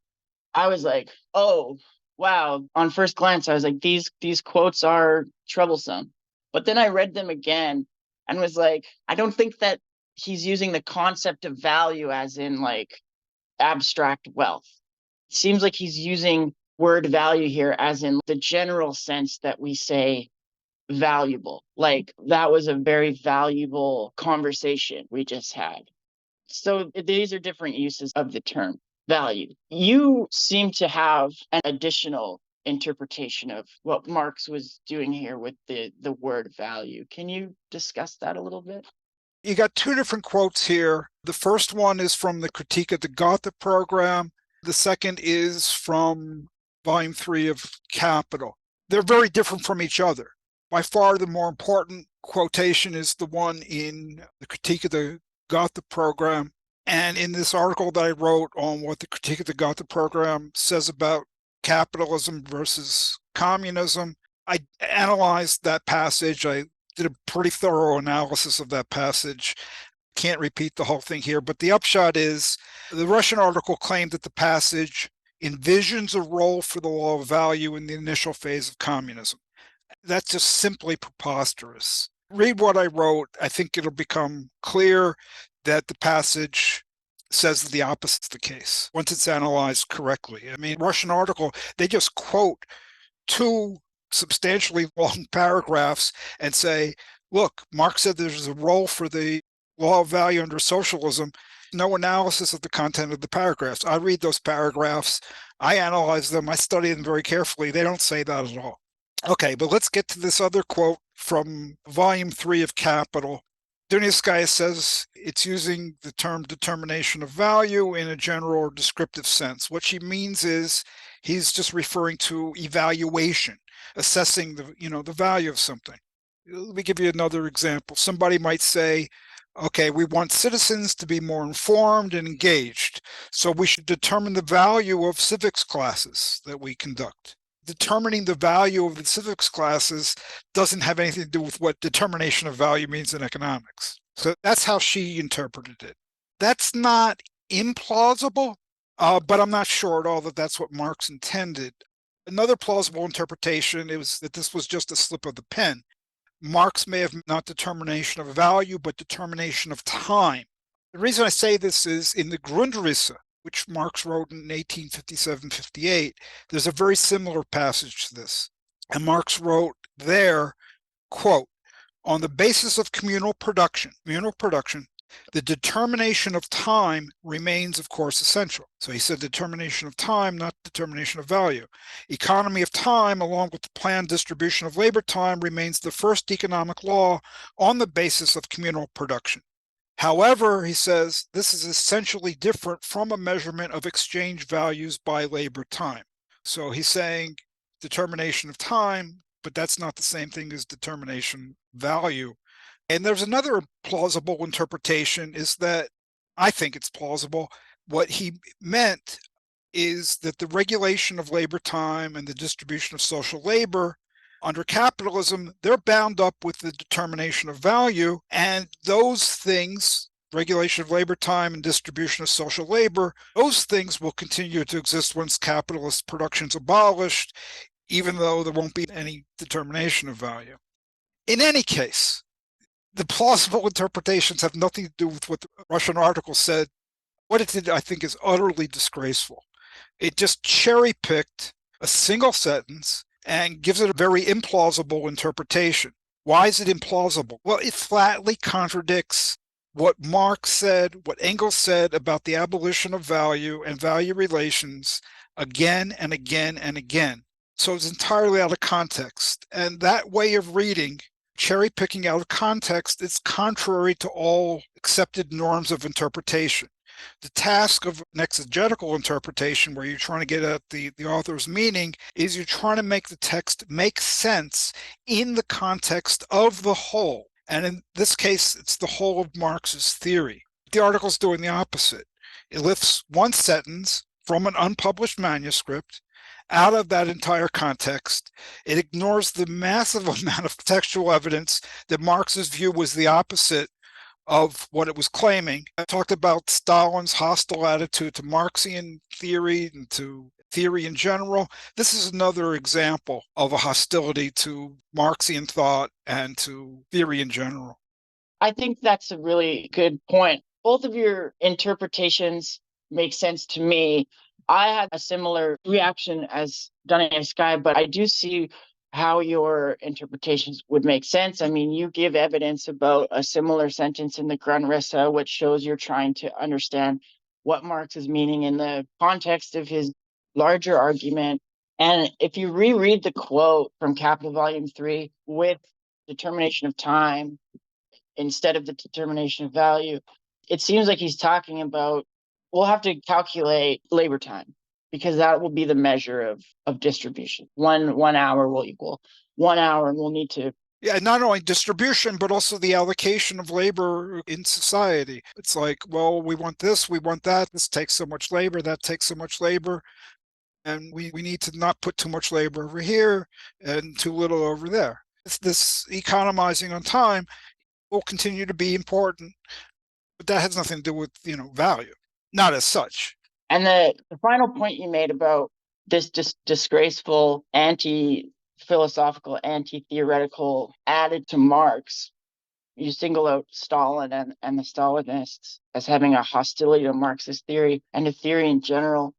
I was like, oh, wow. On first glance, I was like, these quotes are troublesome. But then I read them again and was like, I don't think that he's using the concept of value as in like abstract wealth. It seems like he's using word value here as in the general sense that we say valuable. Like that was a very valuable conversation we just had. So these are different uses of the term value. You seem to have an additional interpretation of what Marx was doing here with the word value. Can you discuss that a little bit? You got two different quotes here. The first one is from the Critique of the Goethe program. The second is from Volume 3 of Capital. They're very different from each other. By far, the more important quotation is the one in the Critique of the Goethe program. And in this article that I wrote on what the Critique of the Goethe program says about capitalism versus communism, I analyzed that passage. I did a pretty thorough analysis of that passage. Can't repeat the whole thing here, but the upshot is the Russian article claimed that the passage envisions a role for the law of value in the initial phase of communism. That's just simply preposterous. Read what I wrote. I think it'll become clear that the passage says that the opposite is the case once it's analyzed correctly. I mean, Russian article, they just quote two substantially long paragraphs and say, look, Marx said there's a role for the law of value under socialism. no analysis of the content of the paragraphs. I read those paragraphs, I analyze them, I study them very carefully. They don't say that at all. Okay, but let's get to this other quote from volume 3 of Capital. Dunayevskaya says it's using the term determination of value in a general or descriptive sense. What she means is he's just referring to evaluation, assessing the value of something. Let me give you another example. Somebody might say, okay, we want citizens to be more informed and engaged, so we should determine the value of civics classes that we conduct. Determining the value of the civics classes doesn't have anything to do with what determination of value means in economics. So that's how she interpreted it. That's not implausible, but I'm not sure at all that that's what Marx intended. Another plausible interpretation is that this was just a slip of the pen. Marx may have not determination of value, but determination of time. The reason I say this is in the Grundrisse, which Marx wrote in 1857-58, there's a very similar passage to this. And Marx wrote there, quote, on the basis of communal production, the determination of time remains, of course, essential. So he said determination of time, not determination of value. Economy of time, along with the planned distribution of labor time, remains the first economic law on the basis of communal production. However, he says, this is essentially different from a measurement of exchange values by labor time. So he's saying determination of time, but that's not the same thing as determination value. And there's another plausible interpretation is that, I think it's plausible, what he meant is that the regulation of labor time and the distribution of social labor under capitalism, they're bound up with the determination of value, and those things, regulation of labor time and distribution of social labor, those things will continue to exist once capitalist production is abolished, even though there won't be any determination of value. In any case, the plausible interpretations have nothing to do with what the Russian article said. What it did, I think, is utterly disgraceful. It just cherry-picked a single sentence and gives it a very implausible interpretation. Why is it implausible? Well, it flatly contradicts what Marx said, what Engels said about the abolition of value and value relations again and again and again. So it's entirely out of context. And that way of reading, cherry picking out of context, is contrary to all accepted norms of interpretation. The task of an exegetical interpretation, where you're trying to get at the author's meaning, is you're trying to make the text make sense in the context of the whole. And in this case, it's the whole of Marx's theory. The article's doing the opposite. It lifts one sentence from an unpublished manuscript out of that entire context. It ignores the massive amount of textual evidence that Marx's view was the opposite of what it was claiming. I talked about Stalin's hostile attitude to Marxian theory and to theory in general. This is another example of a hostility to Marxian thought and to theory in general. I think that's a really good point. Both of your interpretations make sense to me. I had a similar reaction as Dunayevskaya, but I do see how your interpretations would make sense. I mean, you give evidence about a similar sentence in the Grundrisse, which shows you're trying to understand what Marx is meaning in the context of his larger argument. And if you reread the quote from Capital Volume 3 with determination of time instead of the determination of value, it seems like he's talking about, we'll have to calculate labor time, because that will be the measure of distribution. One hour will equal 1 hour, and we'll need to. Yeah, not only distribution, but also the allocation of labor in society. It's like, well, we want this, we want that. This takes so much labor, that takes so much labor. And we need to not put too much labor over here and too little over there. This economizing on time will continue to be important, but that has nothing to do with, value. Not as such. And the final point you made about this disgraceful anti-philosophical, anti-theoretical added to Marx, you single out Stalin and the Stalinists as having a hostility to Marxist theory and to theory in general.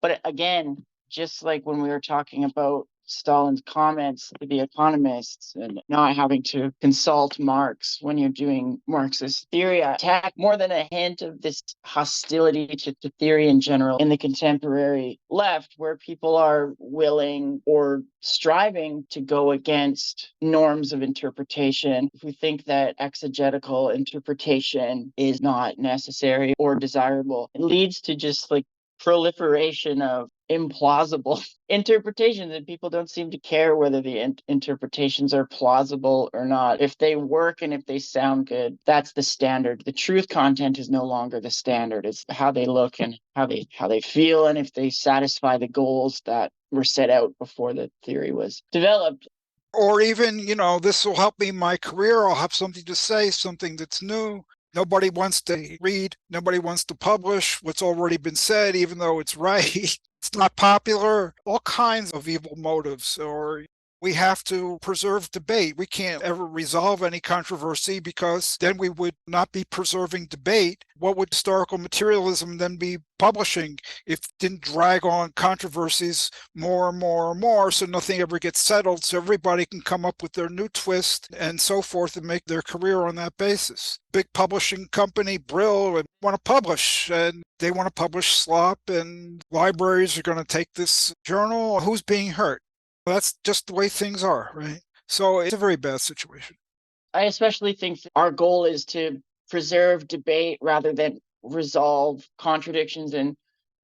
But again, just like when we were talking about Stalin's comments to the economists and not having to consult Marx when you're doing Marxist theory attack more than a hint of this hostility to theory in general in the contemporary left, where people are willing or striving to go against norms of interpretation, who think that exegetical interpretation is not necessary or desirable. It leads to just like proliferation of implausible interpretations, and people don't seem to care whether the interpretations are plausible or not. If they work and if they sound good, that's the standard. The truth content is no longer the standard. It's how they look and how they feel, and if they satisfy the goals that were set out before the theory was developed. Or even, this will help me in my career. I'll have something to say, something that's new. Nobody wants to read. Nobody wants to publish what's already been said, even though it's right. It's not popular. All kinds of evil motives. Or we have to preserve debate. We can't ever resolve any controversy because then we would not be preserving debate. What would historical materialism then be publishing if it didn't drag on controversies more and more and more, so nothing ever gets settled, so everybody can come up with their new twist and so forth and make their career on that basis? Big publishing company, Brill, want to publish, and they want to publish slop, and libraries are going to take this journal. Who's being hurt? That's just the way things are, right? So it's a very bad situation. I especially think our goal is to preserve debate rather than resolve contradictions and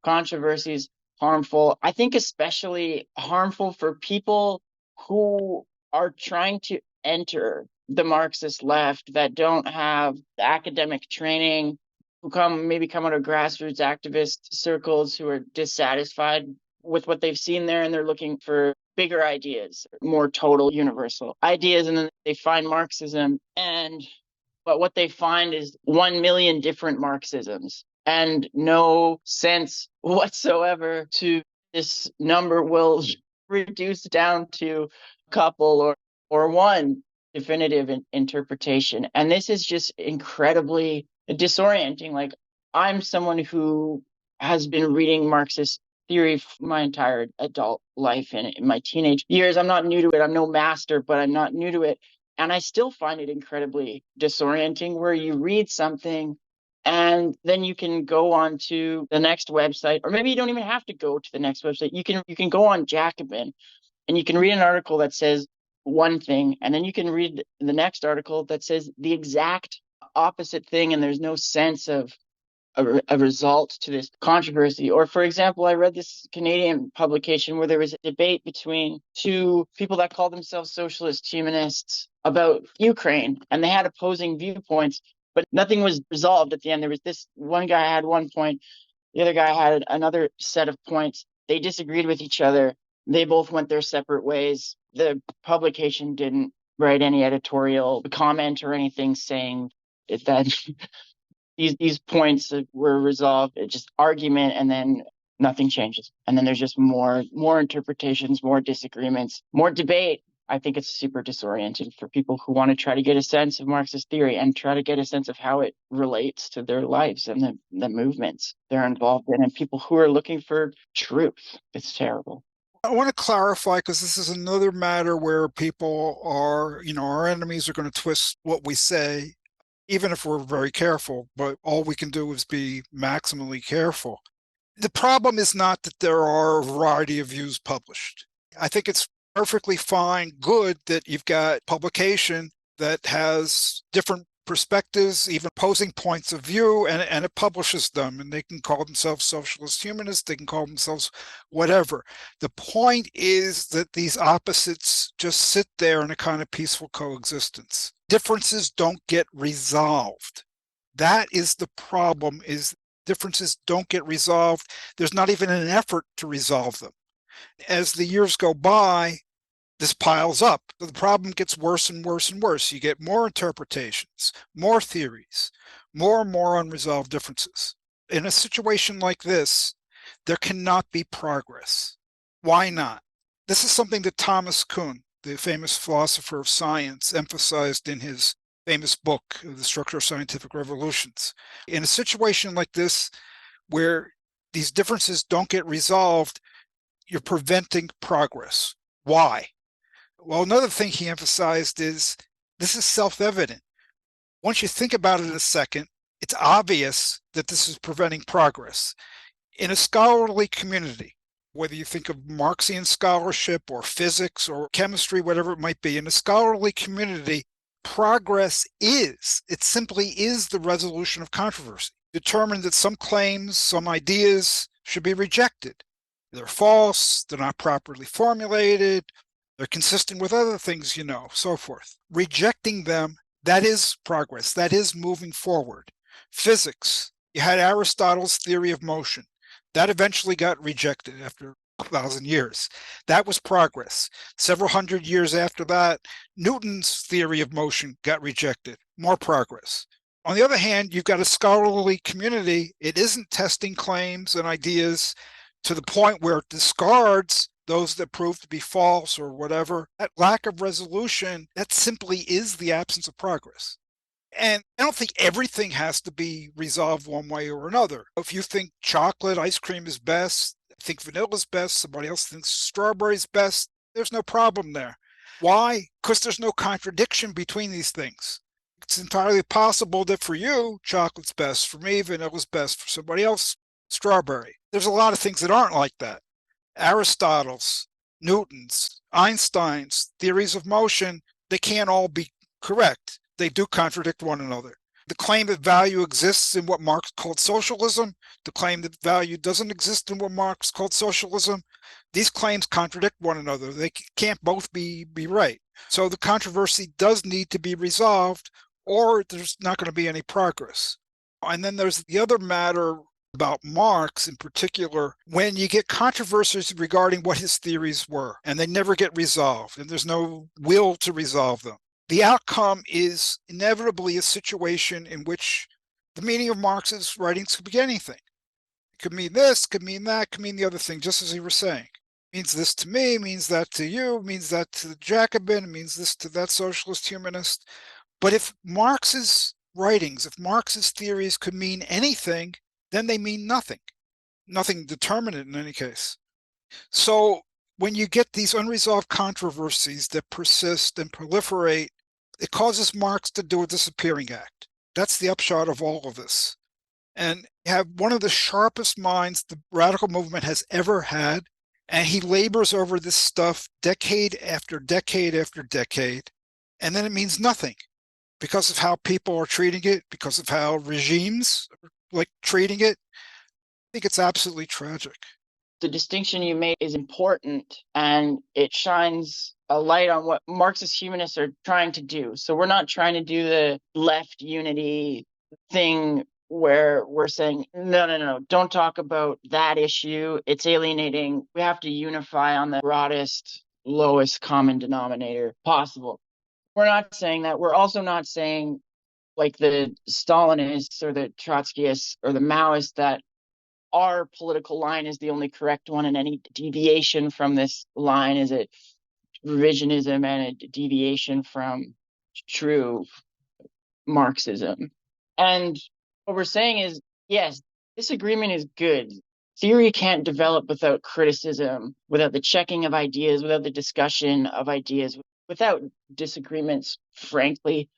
controversies. Harmful. I think especially harmful for people who are trying to enter the Marxist left that don't have academic training, who maybe come out of grassroots activist circles, who are dissatisfied with what they've seen there, and they're looking for bigger ideas, more total universal ideas, and then they find Marxism, but what they find is 1 million different Marxisms and no sense whatsoever to this number will reduce down to a couple or one definitive interpretation. And this is just incredibly disorienting. Like, I'm someone who has been reading Marxist theory my entire adult life and in my teenage years. I'm not new to it. I'm no master, but I'm not new to it. And I still find it incredibly disorienting, where you read something and then you can go on to the next website, or maybe you don't even have to go to the next website. You can go on Jacobin and you can read an article that says one thing, and then you can read the next article that says the exact opposite thing, and there's no sense of a result to this controversy. Or, for example, I read this Canadian publication where there was a debate between two people that called themselves socialist humanists about Ukraine, and they had opposing viewpoints, but nothing was resolved at the end. There was this one guy had one point, the other guy had another set of points. They disagreed with each other. They both went their separate ways. The publication didn't write any editorial comment or anything saying that these points were resolved. It's just argument, and then nothing changes. And then there's just more interpretations, more disagreements, more debate. I think it's super disorienting for people who want to try to get a sense of Marxist theory and try to get a sense of how it relates to their lives and the movements they're involved in, and people who are looking for truth. It's terrible. I want to clarify, because this is another matter where people are, our enemies are going to twist what we say, even if we're very careful, but all we can do is be maximally careful. The problem is not that there are a variety of views published. I think it's perfectly fine, good that you've got publication that has different perspectives, even opposing points of view, and it publishes them, and they can call themselves socialist humanists, they can call themselves whatever. The point is that these opposites just sit there in a kind of peaceful coexistence. Differences don't get resolved. That is the problem, is differences don't get resolved. There's not even an effort to resolve them. As the years go by, this piles up. The problem gets worse and worse and worse. You get more interpretations, more theories, more and more unresolved differences. In a situation like this, there cannot be progress. Why not? This is something that Thomas Kuhn, the famous philosopher of science, emphasized in his famous book, The Structure of Scientific Revolutions. In a situation like this, where these differences don't get resolved, you're preventing progress. Why? Well, another thing he emphasized is this is self-evident. Once you think about it a second, it's obvious that this is preventing progress. In a scholarly community, whether you think of Marxian scholarship or physics or chemistry, whatever it might be, in a scholarly community, progress it simply is the resolution of controversy. Determine that some claims, some ideas should be rejected. They're false, they're not properly formulated, they're consistent with other things, so forth. Rejecting them, that is progress, that is moving forward. Physics, you had Aristotle's theory of motion. That eventually got rejected after 1,000 years. That was progress. Several hundred years after that, Newton's theory of motion got rejected. More progress. On the other hand, you've got a scholarly community. It isn't testing claims and ideas to the point where it discards those that prove to be false or whatever. That lack of resolution, that simply is the absence of progress. And I don't think everything has to be resolved one way or another. If you think chocolate ice cream is best, think vanilla is best, somebody else thinks strawberry is best, there's no problem there. Why? Because there's no contradiction between these things. It's entirely possible that for you, chocolate's best. For me, vanilla's best. For somebody else, strawberry. There's a lot of things that aren't like that. Aristotle's, Newton's, Einstein's theories of motion, they can't all be correct. They do contradict one another. The claim that value exists in what Marx called socialism, the claim that value doesn't exist in what Marx called socialism, these claims contradict one another. They can't both be right. So the controversy does need to be resolved, or there's not going to be any progress. And then there's the other matter about Marx in particular, when you get controversies regarding what his theories were, and they never get resolved, and there's no will to resolve them. The outcome is inevitably a situation in which the meaning of Marx's writings could be anything. It could mean this, could mean that, could mean the other thing, just as he was saying. It means this to me, means that to you, means that to the Jacobin, means this to that socialist humanist. But if Marx's writings, if Marx's theories could mean anything, then they mean nothing. Nothing determinate in any case. So when you get these unresolved controversies that persist and proliferate, it causes Marx to do a disappearing act. That's the upshot of all of this. And you have one of the sharpest minds the radical movement has ever had, and he labors over this stuff decade after decade after decade, and then it means nothing because of how people are treating it, because of how regimes are treating it. I think it's absolutely tragic. The distinction you made is important, and it shines a light on what Marxist-Humanists are trying to do. So we're not trying to do the left unity thing where we're saying, no, don't talk about that issue. It's alienating. We have to unify on the broadest, lowest common denominator possible. We're not saying that. We're also not saying, like the Stalinists or the Trotskyists or the Maoists, that our political line is the only correct one, and any deviation from this line is a revisionism and a deviation from true Marxism. And what we're saying is, yes, disagreement is good. Theory can't develop without criticism, without the checking of ideas, without the discussion of ideas, without disagreements, frankly.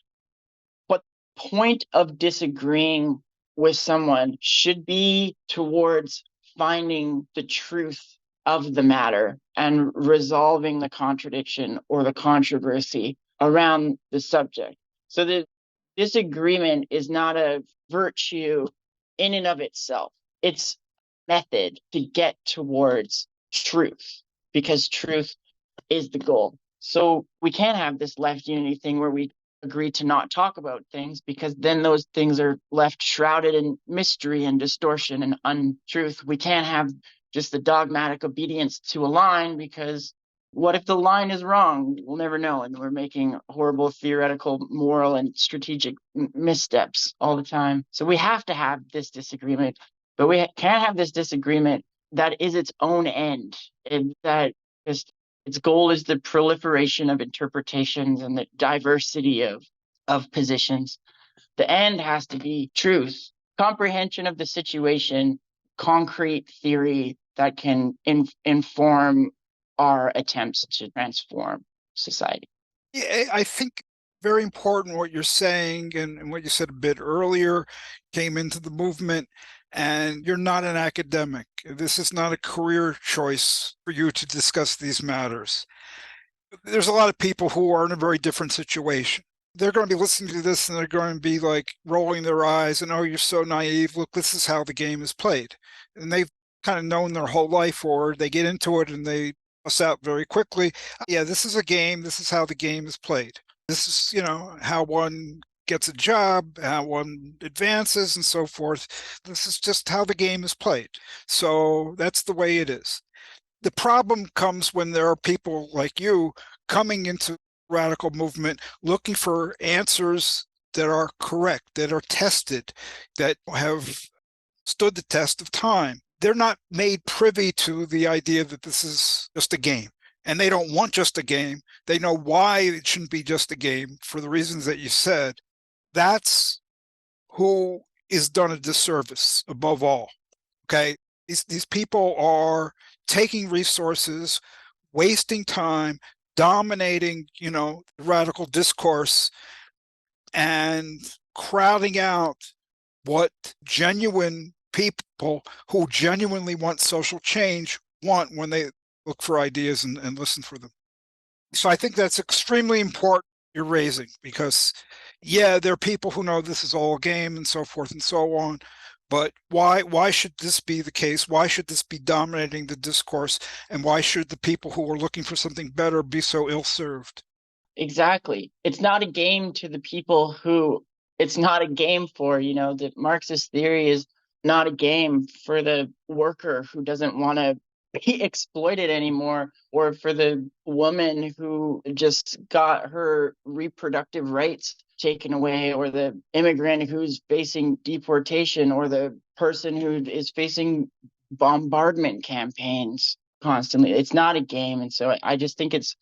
But the point of disagreeing with someone should be towards finding the truth of the matter and resolving the contradiction or the controversy around the subject. So the disagreement is not a virtue in and of itself. It's a method to get towards truth, because truth is the goal. So we can't have this left unity thing where we agree to not talk about things, because then those things are left shrouded in mystery and distortion and untruth. We can't have just the dogmatic obedience to a line, because what if the line is wrong? We'll never know, and we're making horrible theoretical, moral, and strategic missteps all the time. So we have to have this disagreement, but we can't have this disagreement that is its own end, and that just its goal is the proliferation of interpretations and the diversity of positions. The end has to be truth, comprehension of the situation, concrete theory that can inform our attempts to transform society. Yeah, I think very important what you're saying, and what you said a bit earlier, came into the movement, and you're not an academic. This is not a career choice for you to discuss these matters. There's a lot of people who are in a very different situation. They're going to be listening to this and they're going to be like rolling their eyes and, oh, you're so naive. Look, this is how the game is played. And they've kind of known their whole life, or they get into it and they bust out very quickly. Yeah, this is a game. This is how the game is played. This is, how one gets a job, how one advances and so forth. This is just how the game is played. So that's the way it is. The problem comes when there are people like you coming into radical movement looking for answers that are correct, that are tested, that have stood the test of time. They're not made privy to the idea that this is just a game. And they don't want just a game. They know why it shouldn't be just a game for the reasons that you said. That's who is done a disservice above all. Okay? These people are taking resources, wasting time, dominating, radical discourse, and crowding out what genuine people who genuinely want social change want when they look for ideas and listen for them. So I think that's extremely important you're raising, because, yeah, there are people who know this is all a game and so forth and so on. But why should this be the case? Why should this be dominating the discourse? And why should the people who are looking for something better be so ill-served? Exactly. It's not a game to the people who it's not a game for. The Marxist theory is not a game for the worker who doesn't want to be exploited anymore, or for the woman who just got her reproductive rights taken away, or the immigrant who's facing deportation, or the person who is facing bombardment campaigns constantly. It's not a game. And so I just think it's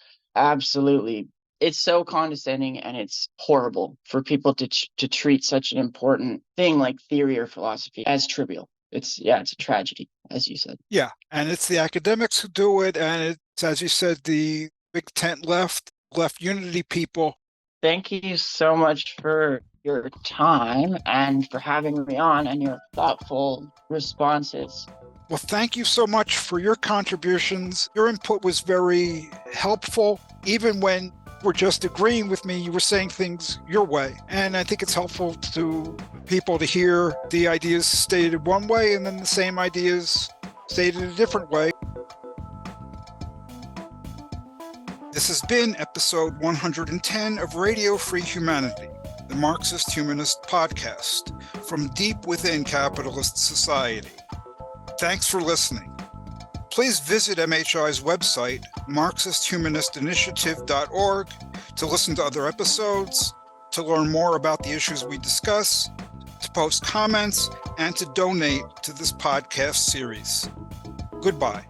so condescending, and it's horrible for people to treat such an important thing like theory or philosophy as trivial. It's a tragedy, as you said. Yeah, and it's the academics who do it, and it's, as you said, the big tent left unity people. Thank you so much for your time and for having me on and your thoughtful responses. Well, thank you so much for your contributions. Your input was very helpful. Even when you were just agreeing with me, you were saying things your way. And I think it's helpful to people to hear the ideas stated one way and then the same ideas stated a different way. This has been episode 110 of Radio Free Humanity, the Marxist-Humanist podcast from deep within capitalist society. Thanks for listening. Please visit MHI's website, Marxist-Humanist-Initiative.org, to listen to other episodes, to learn more about the issues we discuss, to post comments, and to donate to this podcast series. Goodbye.